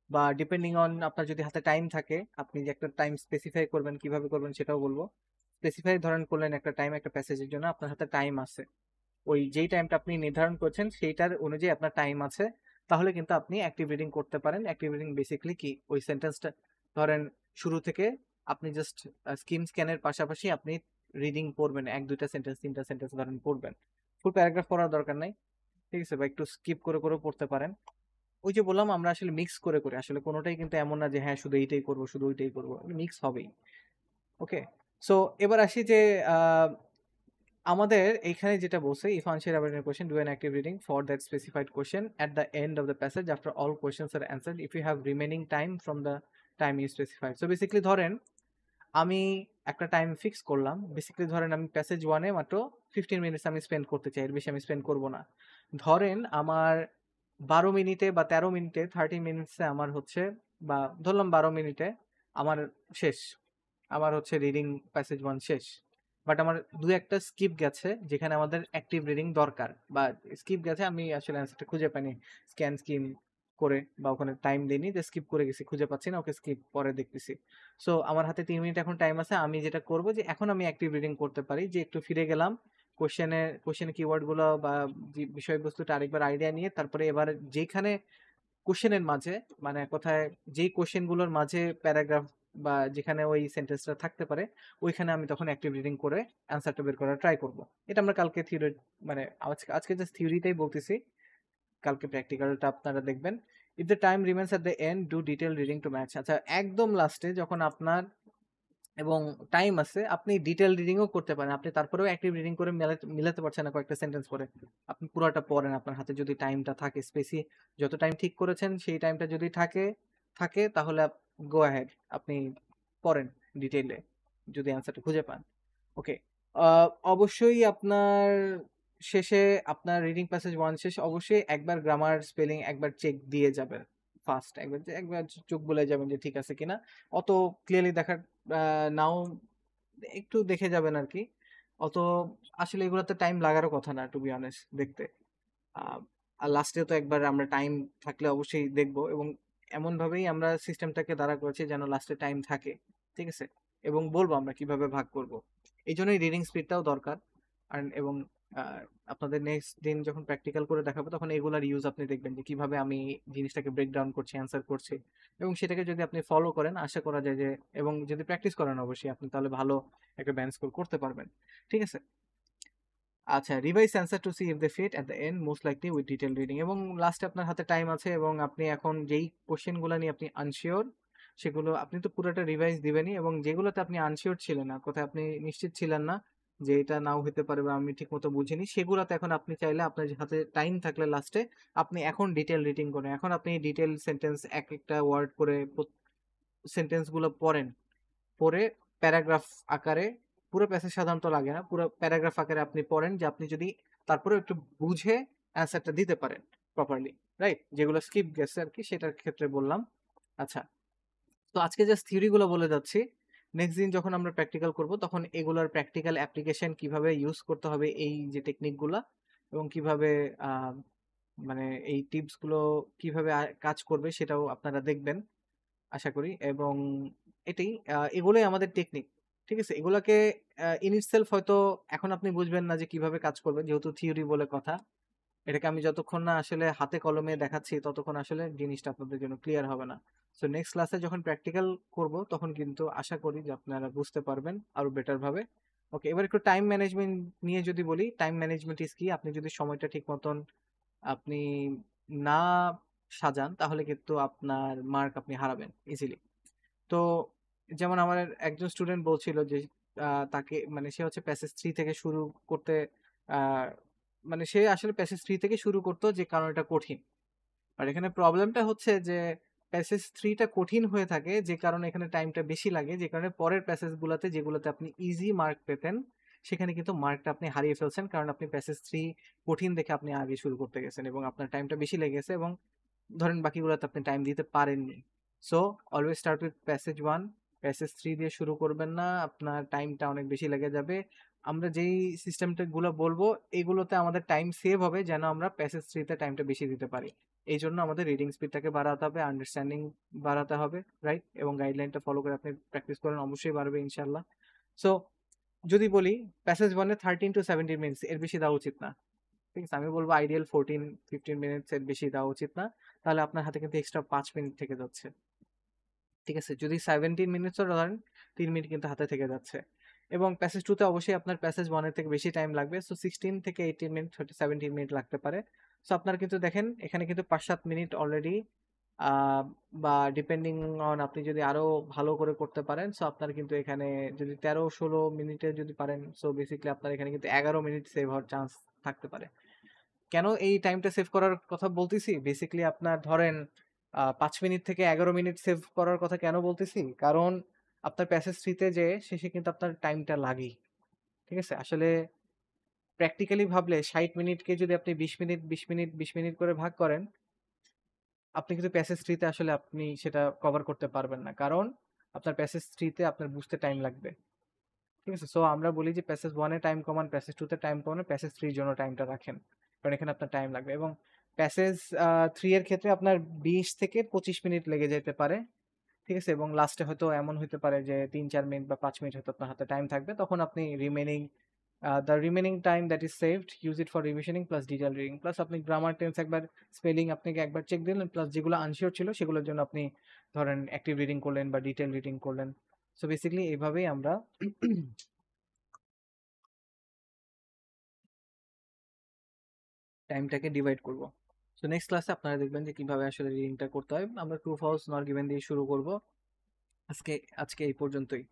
বা ডিপেন্ডিং অন আপনার যদি হাতে টাইম থাকে, আপনি যে একটা টাইম স্পেসিফাই করবেন, কিভাবে করবেন সেটাও বলবো। স্পেসিফাই ধরেন করলেন একটা টাইম একটা প্যাসেজের জন্য, আপনার হাতে টাইম আছে, ওই যেই টাইমটা আপনি নির্ধারণ করছেন সেইটার অনুযায়ী আপনার টাইম আছে, তাহলে কিন্তু আপনি অ্যাক্টিভ রিডিং করতে পারেন। অ্যাক্টিভ রিডিং বেসিক্যালি কি, ওই সেন্টেন্সটা ধরেন শুরু থেকে আপনি জাস্ট স্ক্যানের পাশাপাশি আপনি রিডিং পড়বেন, এক দুইটা সেন্টেন্স তিনটা সেন্টেন্স ধরেন পড়বেন, ফুল প্যারাগ্রাফ পড়ার দরকার নাই। ঠিক আছে, বা একটু স্কিপ করে করেও পড়তে পারেন। ওই যে বললাম আমরা আসলে মিক্স করে করি, আসলে কোনোটাই কিন্তু এমন না যে হ্যাঁ শুধু এইটাই করবো শুধু ওইটাই করবো, মিক্স হবেই। ওকে, সো এবার আসি যে আহ, আমাদের এইখানে যেটা বলছে, if answer about any question do an active reading for that specified question at the end of the passage after all questions are answered if you have remaining time from the time you specified. So basically ধরেন আমি একটা টাইম ফিক্স করলাম, বেসিক্যালি ধরেন আমি প্যাসেজ ওয়ানে মাত্র 15 মিনিটস আমি স্পেন্ড করতে চাই, এর বেশি আমি স্পেন্ড করবো না। ধরেন আমার 12 মিনিটে বা 13 মিনিটে 30 মিনিটসে আমার হচ্ছে, বা ধরলাম 12 মিনিটে আমার শেষ, আমার হচ্ছে রিডিং প্যাসেজ ওয়ান শেষ। বাট আমার দু একটা স্কিপ গেছে যেখানে আমাদের অ্যাক্টিভ রিডিং দরকার, বা স্কিপ গেছে, আমি আসলে অ্যান্সারটা খুঁজে পাইনি, স্ক্যান স্কিম করে বা ওখানে টাইম দেইনি, যে স্কিপ করে গেছি, খুঁজে পাচ্ছি না, ওকে স্কিপ, পরে দেখতেছি। সো আমার হাতে 3 মিনিট এখন টাইম আছে। আমি যেটা করব যে এখন আমি অ্যাক্টিভ রিডিং করতে পারি, যে একটু ফিরে গেলাম কোশ্চেনের কিওয়ার্ড গুলো বা যে বিষয়বস্তুটা আরেকবার আইডিয়া নিয়ে, তারপরে এবার যেখানে কোশ্চেনের মাঝে, মানে এক কথায় যেই কোশ্চেন গুলোর মাঝে প্যারাগ্রাফ বা যেখানে ওই সেন্টেন্সটা থাকতে পারে, ওইখানে আমি তখন অ্যাক্টিভ রিডিং করে অ্যান্সারটা বের করার ট্রাই করব। এটা আমরা কালকে থিওরি, মানে আজকে জাস্ট থিওরিটাই বলতেছি, কালকে প্র্যাকটিক্যালটা আপনারা দেখবেন। If the time remains at the and, do detail reading to match. আচ্ছা, একদম লাস্টে যখন আপনার এবং টাইম আছে, আপনি ডিটেল রিডিংও করতে পারেন। আপনি তারপরেও অ্যাক্টিভ রিডিং করে মিলাতে পারছেন না কয়েকটা সেন্টেন্স পরে, আপনি পুরোটা পড়েন, আপনার হাতে যদি টাইমটা থাকে, যত টাইম ঠিক করেছেন সেই টাইমটা যদি থাকে থাকে তাহলে গো অ্যাহেড, আপনি পড়েন ডিটেইলে, যদি অ্যান্সারটা খুঁজে পান। ওকে, অবশ্যই আপনার শেষে, আপনার রিডিং প্যাসেজ 1 শেষ, অবশ্যই একবার গ্রামার স্পেলিং একবার চেক দিয়ে যাবেন ফার্স্ট, একবার চোখ বুলে যাবেন যে ঠিক আছে কিনা। অত ক্লিয়ারলি দেখার নাও, একটু দেখে যাবেন আর কি। অত আসলে এগুলোতে টাইম লাগারও কথা না, টু বি অনেস্ট, দেখতে। আহ, আর লাস্টে তো একবার আমরা টাইম থাকলে অবশ্যই দেখবো, এবং এমন ভাবেই আমরা সিস্টেমটাকে দাঁড়া করেছি যেন লাস্টে টাইম থাকে, ঠিক আছে। এবং বলবো আমরা কিভাবে ভাগ করব, এই জন্যই রিডিং স্পিডটাও দরকার। আর এবং আহ, আপনাদের নেক্সট দিন যখন প্র্যাকটিক্যাল করে দেখাবো, তখন এগুলার ইউজ আপনি দেখবেন যে কিভাবে আমি জিনিসটাকে ব্রেক ডাউন করছি, অ্যান্সার করছি। এবং সেটাকে যদি আপনি ফলো করেন, আশা করা যায় যে, এবং যদি প্র্যাকটিস করেন অবশ্যই, আপনি তাহলে ভালো একটা ব্যান্ড স্কোর করতে পারবেন, ঠিক আছে। আচ্ছা, revise answer to see if they fit at the end, most likely with detail reading. এবং লাস্টে আপনার হাতে টাইম আছে, এবং আপনি এখন যেই কোশ্চেনগুলো নিয়ে আপনি আনশিওর, সেগুলো আপনি তো পুরোটা রিভাইজ দিবেনই, এবং যেগুলোতে আপনি আনশিওর ছিলেন না, কোথায় আপনি নিশ্চিত ছিলেন না যে এটা নাও হতে পারে বা আমি ঠিক মতো বুঝিনি, সেগুলোতে এখন আপনি চাইলে আপনার হাতে টাইম থাকলে লাস্টে আপনি এখন ডিটেল রিডিং করেন। এখন আপনি ডিটেল সেন্টেন্স এক একটা ওয়ার্ড করে সেন্টেন্সগুলো পড়েন, পড়ে প্যারাগ্রাফ আকারে, পুরো প্যাসেজ সাধারণত লাগে না, পুরো প্যারাগ্রাফ আকারে আপনি পড়েন, যে আপনি যদি তারপরে একটু বুঝে অ্যান্সারটা দিতে পারেন প্রপারলি, রাইট, যেগুলো স্কিপ গেছে আর কি, সেটার ক্ষেত্রে বললাম। আচ্ছা, তো আজকে জাস্ট থিওরিগুলো বলে যাচ্ছি। নেক্সট দিন যখন আমরা প্র্যাকটিক্যাল করব, তখন এগুলোর প্র্যাকটিক্যাল অ্যাপ্লিকেশন কিভাবে ইউজ করতে হবে, এই যে টেকনিকগুলা, এবং কিভাবে আহ, মানে এই টিপসগুলো কিভাবে কাজ করবে, সেটাও আপনারা দেখবেন আশা করি। এবং এটাই, এগুলোই আমাদের টেকনিক, ঠিক আছে। এগুলাকে ইন ইটসেলফ হয়তো এখন আপনি বুঝবেন না যে কিভাবে কাজ করবে, যেহেতু থিওরি বলে কথা। এটাকে আমি যতক্ষণ না আসলে হাতে কলমে দেখাচ্ছি, ততক্ষণ আসলে জিনিসটা আপনাদের জন্য ক্লিয়ার হবে না। সো নেক্সট ক্লাসে যখন প্র্যাকটিক্যাল করব, তখন কিন্তু আশা করি যে আপনারা বুঝতে পারবেন আরো বেটার ভাবে। ওকে, এবার একটু টাইম ম্যানেজমেন্ট নিয়ে যদি বলি, টাইম ম্যানেজমেন্ট ইজ কি। আপনি যদি সময়টা ঠিক মতন আপনি না সাজান, তাহলে কিন্তু আপনার মার্ক আপনি হারাবেন ইজিলি। তো যেমন আমার একজন স্টুডেন্ট বলছিল যে তাকে, মানে সে হচ্ছে প্যাসেজ 3 থেকে শুরু করতে, আহ, মানে সে আসলে প্যাসেজ 3 থেকে শুরু করতো, যে কারণ এটা কঠিন। আর এখানে প্রবলেমটা হচ্ছে যে প্যাসেজ 3টা কঠিন হয়ে থাকে, যে কারণে এখানে টাইমটা বেশি লাগে, যে কারণে পরের প্যাসেজ গুলাতে, যেগুলোতে আপনি ইজি মার্ক পেতেন, সেখানে কিন্তু মার্কটা আপনি হারিয়ে ফেলছেন, কারণ আপনি প্যাসেজ 3 কঠিন দেখে আপনি আগে শুরু করতে গেছেন, এবং আপনার টাইমটা বেশি লেগেছে, এবং ধরেন বাকিগুলোতে আপনি টাইম দিতে পারেননি। So always start with passage 1, passage 3 দিয়ে শুরু করবেন না, আপনার টাইমটা অনেক বেশি লেগে যাবে। আমরা যেই সিস্টেমটা গুলো বলবো, এগুলোতে আমাদের টাইম সেভ হবে, যেন আমরা প্যাসেজ 3 তে টাইমটা বেশি দিতে পারি। এই জন্য আমাদের রিডিং স্পিডটাকে বাড়াতে হবে, আন্ডারস্ট্যান্ডিং বাড়াতে হবে, রাইট। এবং গাইডলাইনটা ফলো করে আপনি প্র্যাকটিস করেন, অবশ্যই বাড়বে ইনশাল্লাহ। সো যদি বলি, প্যাসেজ 1-এ 13 to 17 মিনিটস, এর বেশি দেওয়া উচিত না, ঠিক আছে। আমি বলবো আইডিয়াল 14-15 মিনিটস, এর বেশি দেওয়া উচিত না। তাহলে আপনার হাতে কিন্তু এক্সট্রা 5 মিনিট থেকে যাচ্ছে, ঠিক আছে। যদি 17 মিনিটসও ধরেন, 3 মিনিট কিন্তু হাতে থেকে যাচ্ছে। এবং প্যাসেজ 2-তে অবশ্যই আপনার প্যাসেজ 1-এর থেকে বেশি টাইম লাগবে, সো 16 থেকে 18 মিনিট, 17 মিনিট লাগতে পারে। সো আপনার কিন্তু দেখেন, এখানে কিন্তু 5-7 মিনিট অলরেডি, বা ডিপেন্ডিং অন আপনি যদি আরো ভালো করে করতে পারেন, সো আপনার কিন্তু এখানে যদি 13-16 মিনিটে যদি পারেন, সো বেসিক্যালি আপনার এখানে কিন্তু 11 মিনিট সেভ হওয়ার চান্স থাকতে পারে। কেন এই টাইমটা সেভ করার কথা বলতেছি, বেসিক্যালি আপনার ধরেন 5 মিনিট থেকে 11 মিনিট সেভ করার কথা কেন বলতেছি, কারণ আপনার প্যাসেজ 3-তে যে শেষে কিন্তু আপনার টাইমটা লাগেই, ঠিক আছে। আসলে প্র্যাকটিক্যালি ভাবলে 60 মিনিটকে যদি আপনি 20 মিনিট 20 মিনিট 20 মিনিট করে ভাগ করেন, আপনি কিন্তু প্যাসেজ 3-তে আসলে আপনি সেটা কভার করতে পারবেন না, কারণ আপনার প্যাসেজ 3-তে আপনার বুঝতে টাইম লাগবে, ঠিক আছে। সো আমরা বলি যে প্যাসেজ 1-এ টাইম কমান, প্যাসেজ 2-তে টাইম কমান, প্যাসেজ 3-র জন্য টাইমটা রাখেন, কারণ এখানে আপনার টাইম লাগবে। এবং প্যাসেজ 3 এর ক্ষেত্রে আপনার 20 থেকে 25 মিনিট লেগে যেতে পারে। ঠিক আছে? এবং লাস্টে হয়তো এমন হইতে পারে যে ৩-৪ মিনিট বা ৫ মিনিট হয়তো আপনার হাতে টাইম থাকবে। তখন আপনি the remaining time that is saved, use it for revisioning plus detailed reading. Plus আপনি গ্রামার, টেন্স একবার, স্পেলিং আপনাকে একবার চেক দিলেন। প্লাস যেগুলো আনসিওর ছিল সেগুলোর জন্য আপনি ধরেন অ্যাক্টিভ রিডিং করলেন বা ডিটেইল রিডিং করলেন। সো বেসিক্যালি এভাবেই আমরা টাইমটাকে ডিভাইড করব। সো নেক্সট ক্লাসে আপনারা দেখবেন যে কিভাবে আসলে রিডিংটা করতে হয়। আমরা ট্রু ফলস নট গিভেন দিয়ে শুরু করব। আজকে আজকে এই পর্যন্তই।